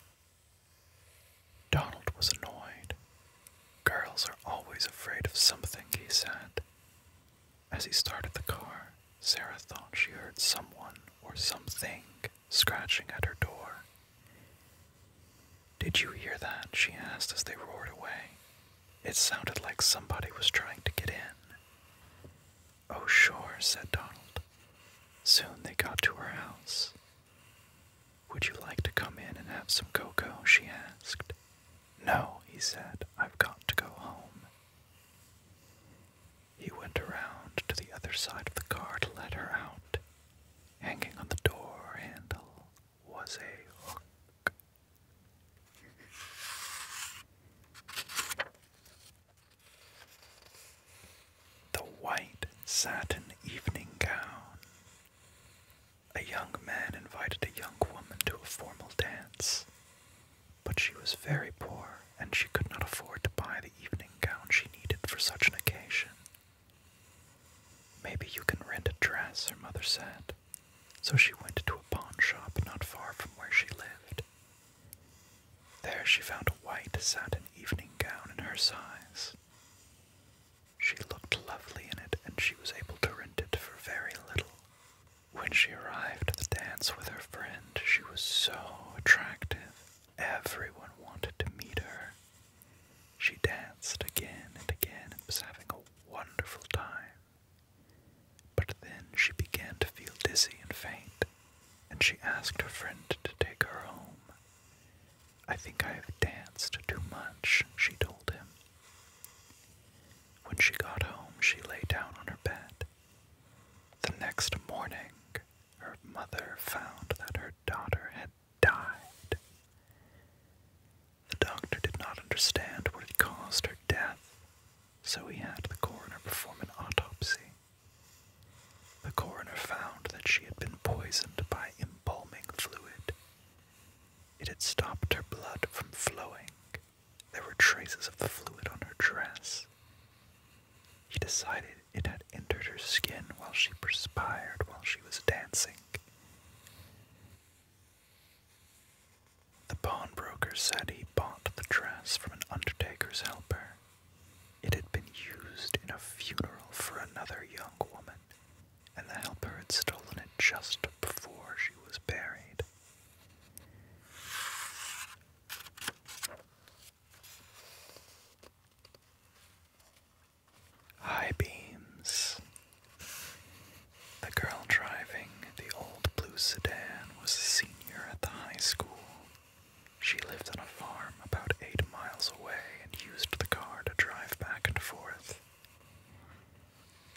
Donald was annoyed. "Girls are always afraid of something," he said. As he started the car, Sarah thought she heard someone or something scratching at her door. "Did you hear that?" she asked as they roared away. "It sounded like somebody was trying to get in." "Oh, sure," said Donald. Soon they got to her house. "Would you like to come in and have some cocoa?" she asked. "No," he said. "I've got to go home." He went around to the other side of the car to let her out. Hanging on the door handle was a hook. The white satin evening gown. A young man invited a young woman to a formal dance, but she was very poor and she could not afford to buy the evening gown she needed for such an occasion. "Maybe you can rent a dress," her mother said. So she went to a pawn shop not far from where she lived. There she found a white satin evening gown in her size. She looked lovely in it, and she was able to rent it for very little. When she arrived at the dance with her friend, she was so attractive. Everyone wanted to meet her. She danced again and again and was having a wonderful time. But then she began to feel dizzy and faint, and she asked her friend to take her home. "I think I have danced too much," she told him. When she got home, she lay down on her bed. The next morning, her mother found that her daughter had died. The doctor did not understand what had caused her death, so he had the coroner perform an autopsy. The coroner found that she had been poisoned by embalming fluid. It had stopped her blood from flowing. There were traces of the fluid on her dress. He decided it had entered her skin while she perspired while she was dancing. The pawnbroker said he bought the dress from an undertaker's helper. It had been used in a funeral for another young woman, and the helper had stolen it just before she was buried. High beams. The girl driving the old blue sedan was a senior at the high school. She lived on a farm about 8 miles away and used the car to drive back and forth.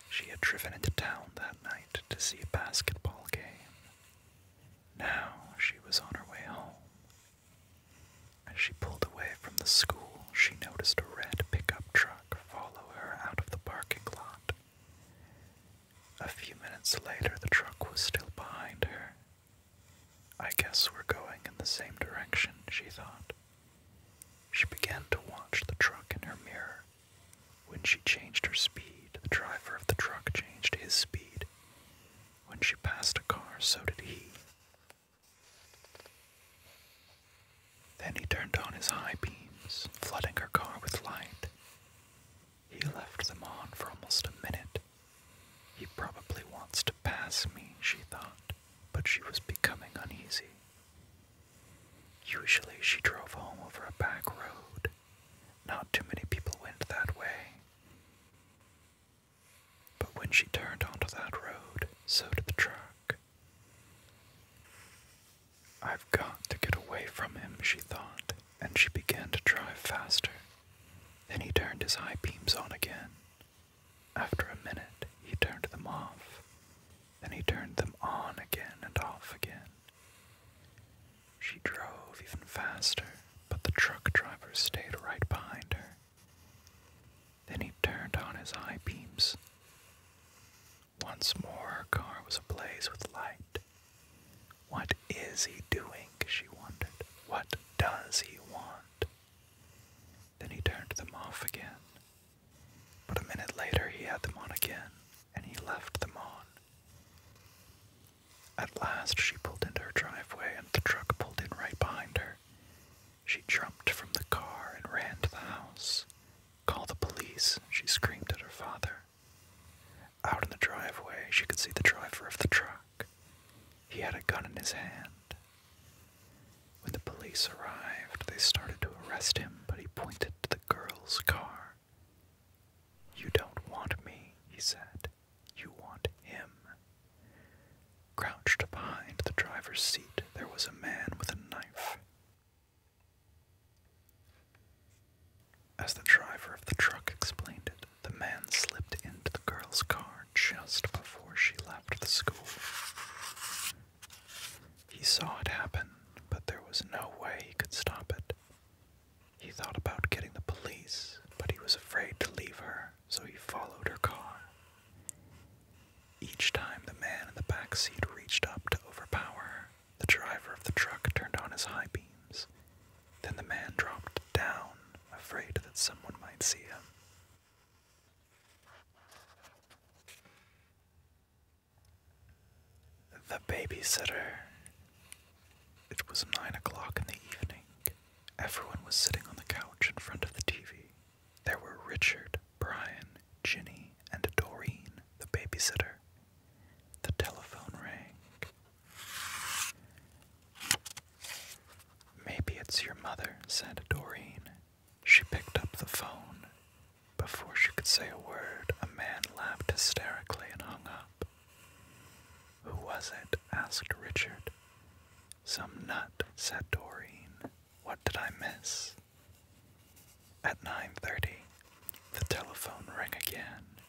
She had driven into town that night to see a basketball game. Now she was on her way home. As she pulled away from the school, she noticed a red pickup truck follow her out of the parking lot. A few minutes later, the truck was still behind her. "I guess we're going in the same direction," she thought. She began to watch the truck in her mirror. When she changed her speed, the driver of the truck changed his speed. When she passed a car, so did he. Then he turned on his high beams, flooding her car with light. He left them on for almost a minute. "He probably wants to pass me," she thought, but but she was becoming uneasy. Usually she drove home over a back road. Not too many people went that way. But when she turned onto that road, so did the truck. I've got to get away from him, she thought, and she began to drive faster. Then he turned his high beams on again. After a minute, he turned them off. Then he turned them on again and off again. She drove even faster, but the truck driver stayed right behind her. Then he turned on his high beams. Once more, her car was ablaze with light. What is he doing? She wondered. What does he want? Then he turned them off again. But a minute later, he had them on again, and he left them on. At last, she pulled into her driveway, and the truck pulled in right behind her. She jumped from the car and ran to the house. "Call the police," she screamed at her father. Out in the driveway, she could see the driver of the truck. He had a gun in his hand. When the police arrived, they started to arrest him, but he pointed to the girl's car. "You don't want me," he said. "You want him." Crouched behind the driver's seat, there was a man with a knife. As the driver of the truck explained it, the man slipped into the girl's car just before she left the school. He saw it happen, but there was no way he could stop it. He thought about getting the police, but he was afraid to leave her, so he followed her car. Each time the man in the back seat reached up to overpower her, the driver of the truck turned on his high beams. Then the man dropped down, afraid that someone might see him. The babysitter. It was 9 o'clock in the evening. Everyone was sitting on the couch in front of the TV. There were Richard, Brian, Ginny, and Doreen, the babysitter. The telephone rang. "Maybe it's your mother," said Doreen. She picked up the phone. Before she could say a word, a man laughed hysterically and hung up. "Who was it?" asked Richard. "Some nut," said Doreen. "What did I miss?" At 9:30, the telephone rang again.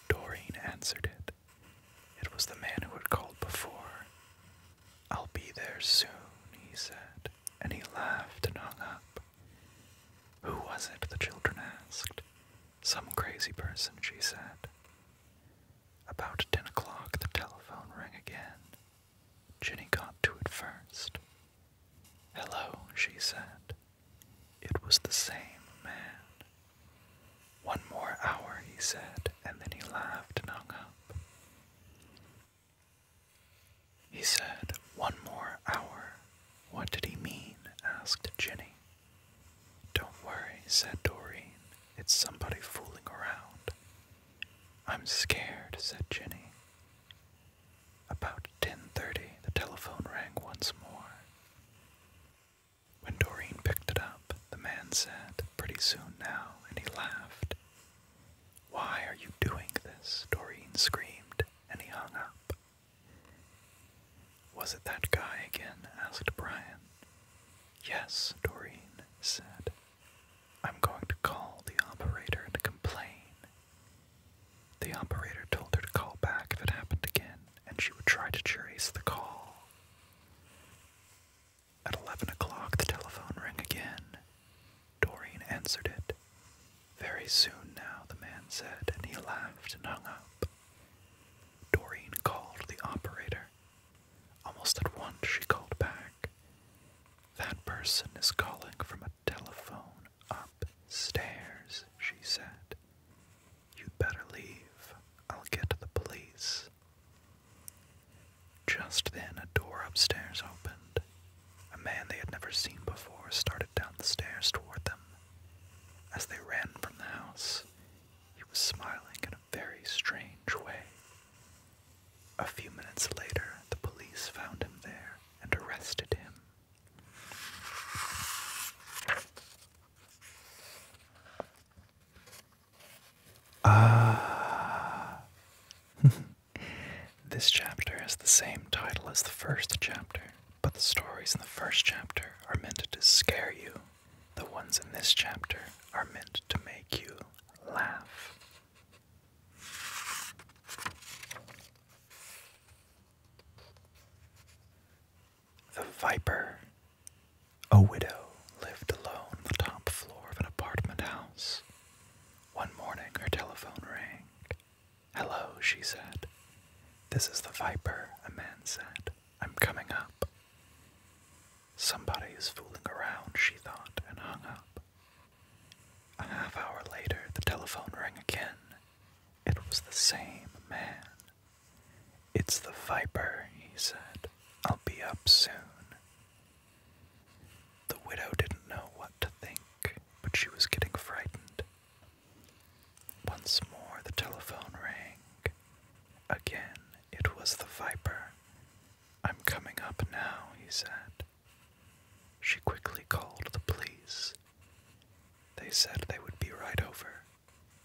Doreen answered it. It was the man who had called before. "I'll be there soon," he said, and he laughed and hung up. "Who was it?" the children asked. "Some crazy person," she said. About 10 o'clock, the telephone rang again. Ginny got to it first. "Hello," she said. It was the same man. "One more hour," he said, and then he laughed and hung up. He said, "One more hour." What did he mean? Asked Ginny. "Don't worry," said Doreen. "It's somebody fooling around." "I'm scared," said Ginny. About 10:30, the telephone rang once more. When Doreen picked it up, the man said, "Pretty soon now," and he laughed. "Why are you doing this?" Doreen screamed, and he hung up. "Was it that guy again?" asked Brian. "Yes," Doreen said. "I'm going to call the operator and complain." The operator told her to call back if it happened again, and she would try to trace the call. At 11 o'clock, the telephone rang again. Doreen answered it. "Very soon now," the man said, and he laughed and hung up. Doreen called the operator. Almost at once, she called back. "That person is calling from a telephone upstairs," she said. "You'd better leave. I'll get the police." Just then, a door upstairs opened. A man they had never seen before started down the stairs toward them. As they ran from the house, he was smiling in a very strange way. A few minutes later, the police as the first chapter, but the stories in the first chapter are meant to scare you. The ones in this chapter are meant to make you laugh. The Viper. A widow lived alone on the top floor of an apartment house. One morning her telephone rang. "Hello," she said. "This is the Viper," a man said. "I'm coming up." Somebody is fooling around, she thought, and hung up. A half hour later, the telephone rang again. It was the same man. "It's the Viper," he said. "I'll be up soon." The widow didn't know what to think, but she was getting frightened. Once more the telephone rang. Again, it was the Viper. "I'm coming up now," he said. She quickly called the police. They said they would be right over.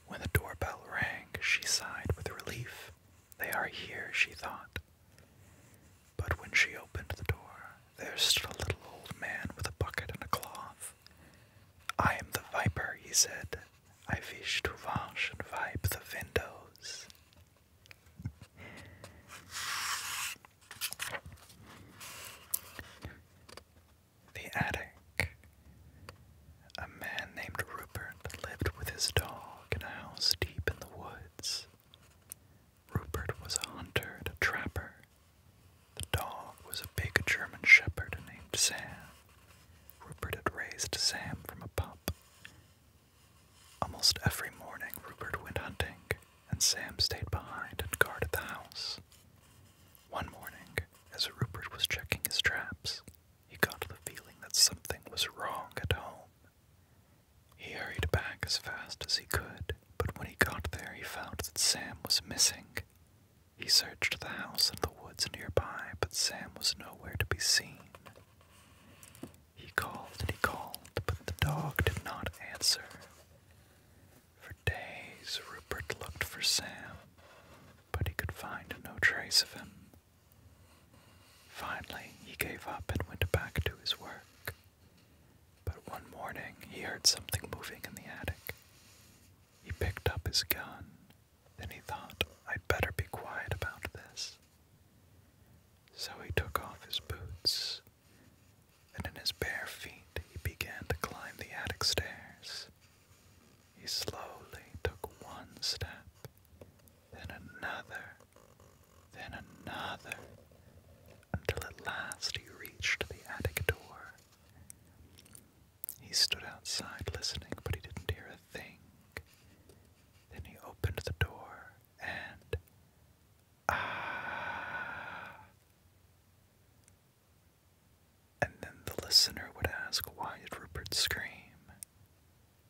When the doorbell rang, she sighed with relief. They are here, she thought. But when she opened the door, there stood a little old man with a bucket and a cloth. "I am the Viper," he said. "I wish to wash and wipe the windows." The attic. A man named Rupert lived with his dog in a house deep in the woods. Rupert was a hunter and a trapper. The dog was a big German shepherd named Sam. Rupert had raised Sam from a pup. Almost every morning Rupert went hunting, and Sam stayed behind and guarded the house. One morning, as Rupert was checking his traps, he got the feeling that something was wrong at home. He hurried back as fast as he could, but when he got there he found that Sam was missing. He searched the house and the woods nearby, but Sam was nowhere to be seen. He called and he called, but the dog did not answer. For days Rupert looked for Sam, but he could find no trace of him. Finally, he gave up and went back to his work. But one morning, he heard something moving in the attic. He picked up his gun. Then he thought, "I'd better be quiet about this." So he took off his boots, and in his bare feet, he began to climb the attic stairs. He slowly took one step, then another, until at last he reached the attic door. He stood outside listening, but he didn't hear a thing. Then he opened the door, and And then the listener would ask, "Why did Rupert scream?"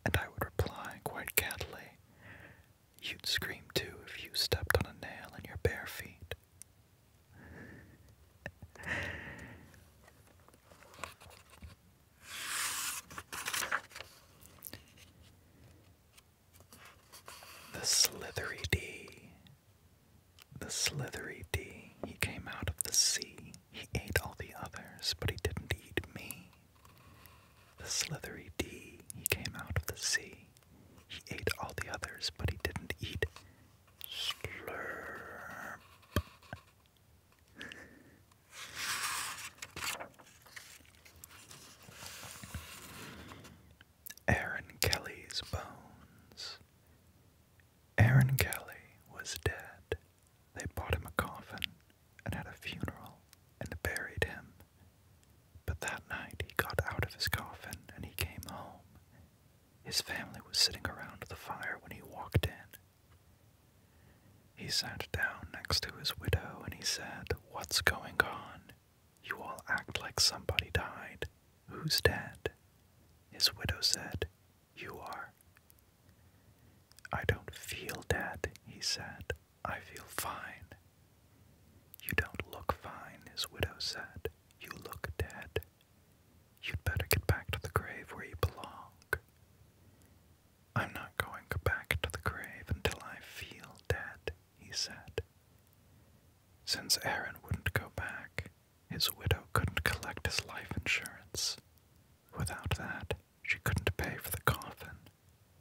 And I would reply quite candidly, "You'd scream too if you stepped on a nail in your bare feet." The Slithery D. The Slithery D. He came out of the sea. He ate all the others, but he didn't eat me. The Slithery D. He came out of the sea. He ate all the others, but he didn't eat. Slurp. Aaron Kelly's bones. Aaron Kelly was dead. They bought him a coffin and had a funeral and buried him. But that night he got out of his coffin and he came home. His family was sitting around the fire when he walked in. He sat down next to his widow and he said, "What's going on? You all act like somebody died. Who's dead?" His widow said, "You are." "I don't feel dead," he said. "I feel fine." "You don't look fine," his widow said. "You look dead. You'd better get back to the grave where you belong." "I'm not going back to the grave until I feel dead," he said. Since Aaron wouldn't go back, Without that, she couldn't pay for the coffin,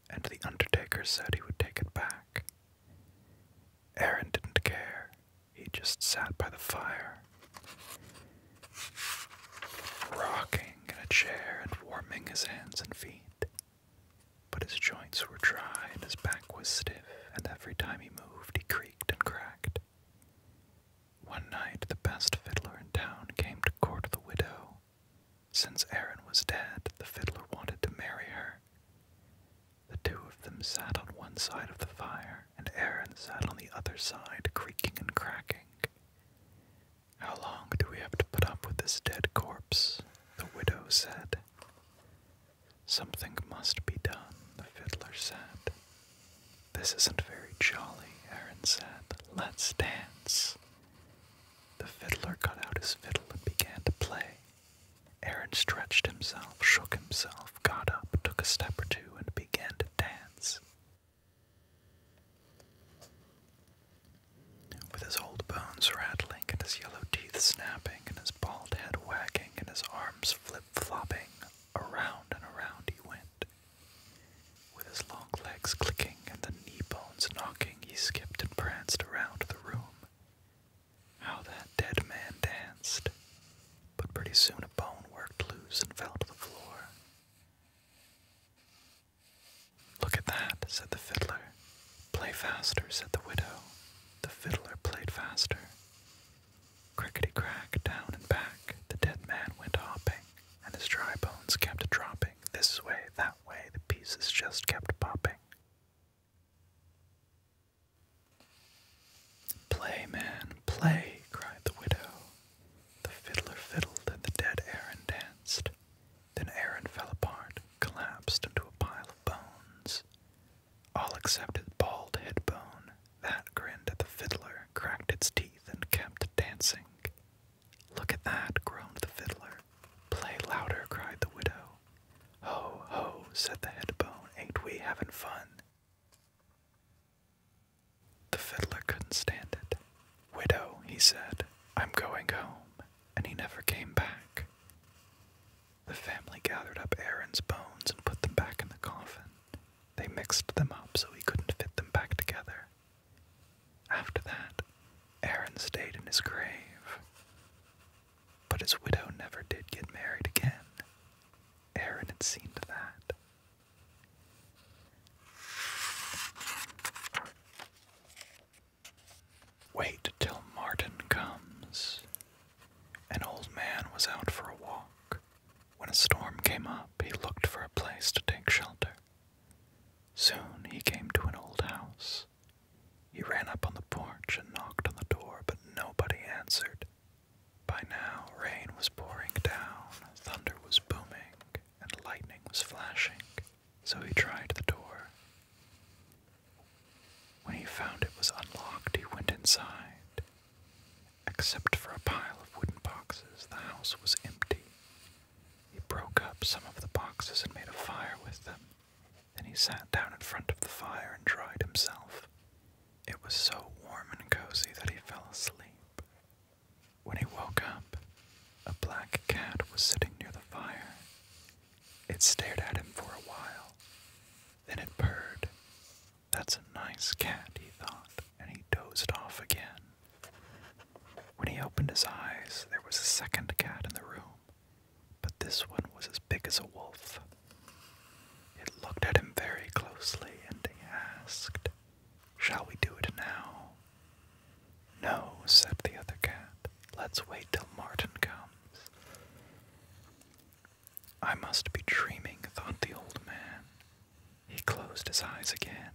and the undertaker said he would take it back. Aaron didn't care. He just sat by the fire, rocking in a chair and warming his hands and feet. But his joints were dry and his back was stiff, and every time he moved, he creaked and cracked. One night, the best fiddler in town came to court the widow. Since Aaron was dead, the fiddler wanted to marry her. The two of them sat on one side of the fire, and Aaron sat on the other side, creaking and cracking. "How long do we have to put up with this dead corpse?" the widow said. "Something must be done," the fiddler said. "This isn't very jolly," Aaron said. "Let's dance." The fiddler got out his fiddle and began to play. Aaron stretched himself, shook himself, got up, took a step or two, and began to dance. With his old bones rattling, and his yellow teeth snapping, and his bald head wagging, and his arms flip-flopping, around and around he went. With his long legs clicking and the knee bones knocking, he skipped and pranced around the room. How that dead man danced! But pretty soon a bone worked loose and fell to the floor. "Look at that," said the fiddler. "Play faster," said the widow. The fiddler played faster. Crickety-crack, down and back, the dead man went hopping, and his dry bones kept dropping. This way, that way, the pieces just kept popping. "Play, man, play," cried the widow. The fiddler fiddled, and the dead Aaron danced. Then Aaron fell apart, collapsed into a pile of bones. All except his bald head bone. That grinned at the fiddler, cracked its teeth, and kept dancing. "Look at that," groaned the fiddler. "Play louder," cried the widow. "Ho, ho," said the head bone. "Ain't we having fun?" The fiddler couldn't stand it. "Widow," he said, "I'm going home," and he never came back. The family gathered up Aaron's bones and put them back in the coffin. They mixed them up so he couldn't fit them back together. After that, Aaron stayed in his grave. But his widow never did get married again. Aaron had seen to that. Wait till Martin comes. An old man was out for a walk. When a storm came up, he looked for a place to take shelter. Soon he came to an old house. He ran up on the porch and knocked on the door, but nobody answered. By now, rain was pouring down, thunder was booming, and lightning was flashing, so he tried the door. When he found it was unlocked, he went inside. Except for a pile of wooden boxes, the house was empty. He broke up some of the boxes and made a fire with them. Then he sat down in front of the fire and dried himself. It was so warm and cozy that he fell asleep. When he woke up, a black cat was sitting near the fire. It stared at him for a while. Then it purred. "That's a nice cat," he thought, and he dozed off again. When he opened his eyes, there was a second cat in the room, but this one was as big as a wolf. It looked at him very closely, and he asked, "Shall we do it now?" "No," said the other cat. "Let's wait till Martin comes." "I must be dreaming," thought the old man. He closed his eyes again.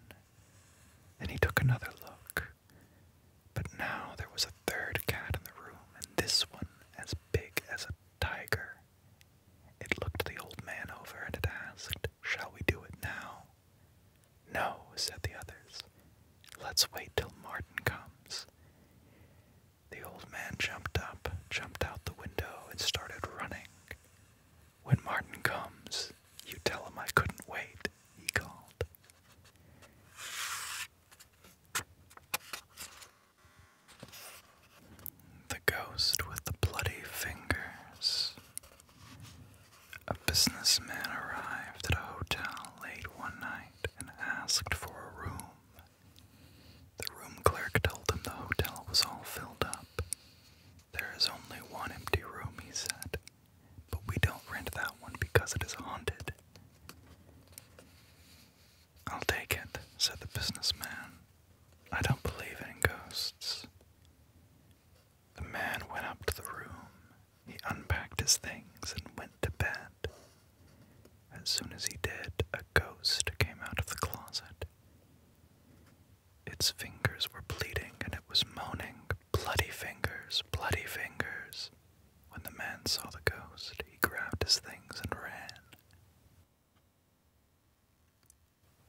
Then he took another look. But now there was a third cat in the room, and this one as big as a tiger. It looked the old man over and it asked, "Shall we do it now?" "No," said the others. "Let's wait till Martin comes." The old man jumped up, jumped out the window, and started running. "When Martin comes, you tell him I couldn't wait," he called. The ghost with the bloody fingers. A businessman arrived at a hotel late one night and asked for a room. The room clerk told him the hotel was all filled up. There is only one empty room, he said, but we don't rent that one because it is haunted. I'll take it, said the businessman. I don't believe in ghosts. The man went up to the room. He unpacked his things and went to bed. As soon as he did, a ghost came out of the closet. Its fingers were bleeding and it was moaning, "Bloody fingers, bloody fingers." When the man saw the ghost, he grabbed his things and ran.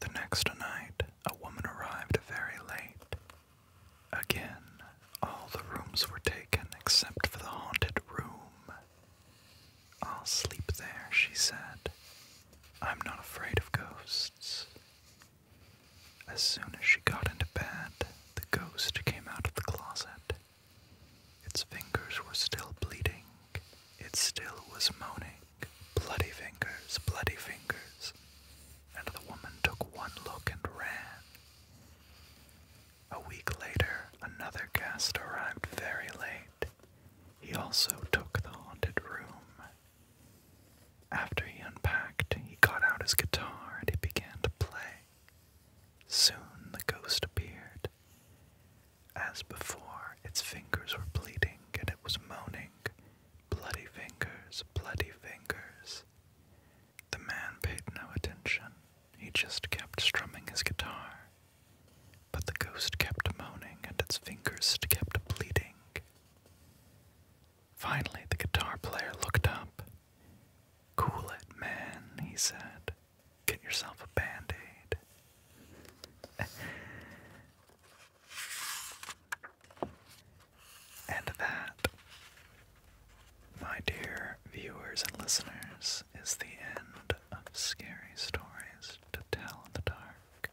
The next night, a woman arrived very late. Again, all the rooms were taken except for the haunted room. "I'll sleep there," she said. "I'm not afraid of ghosts." As soon as she got into bed, the ghost came out of the closet. Its fingers were still bleeding. It still was moaning, "Bloody fingers, bloody fingers." And the woman took one look and ran. A week later, another guest arrived very late. He also took the haunted room. After he unpacked, he got out his guitar and he began to play. Soon the ghost appeared. As before, its fingers were bleeding and it was moaning, "Bloody fingers, bloody fingers." The man paid no attention. He just kept strumming his guitar. But the ghost kept moaning and its fingers kept bleeding. Finally, the guitar player looked up. "Cool it, man," he said. "Get yourself a Band-Aid." And that, my dear viewers and listeners, is the end of Scary Stories to Tell in the Dark.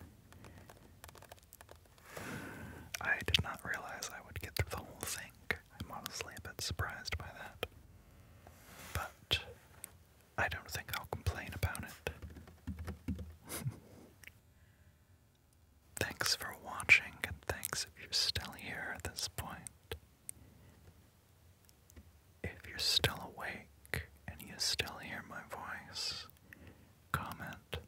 I did not realize I would get through the whole thing. I'm honestly a bit surprised by that. But I don't think I'll complain about it. Thanks for watching, and thanks if you're still here at this point. If you're still awake and you still hear my voice, comment,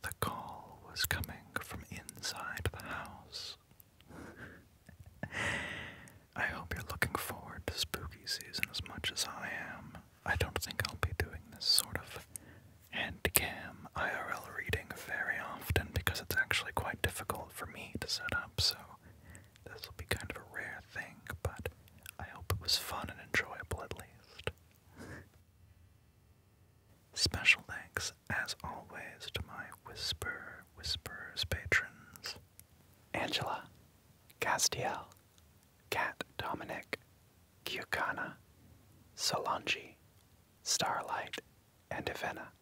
"The call was coming from inside the house." I hope you're looking forward to spooky season as much as I am. I don't think I'll be doing this sort of Handcam IRL reading very often because it's actually quite difficult for me to set up, so this will be kind of a rare thing, but I hope it was fun and enjoyable at least. Special thanks, as always, to my Whisperers patrons: Angela, Castiel, Kat Dominic, Kyukana, Solange, Starlight, and Ivana.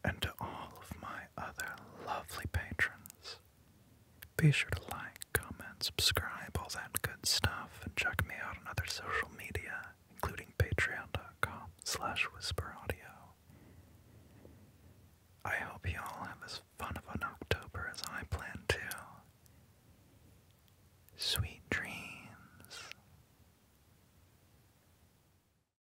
And to all of my other lovely patrons, be sure to like, comment, subscribe, all that good stuff, and check me out on other social media, including patreon.com/whisperaudio. I hope you all have as fun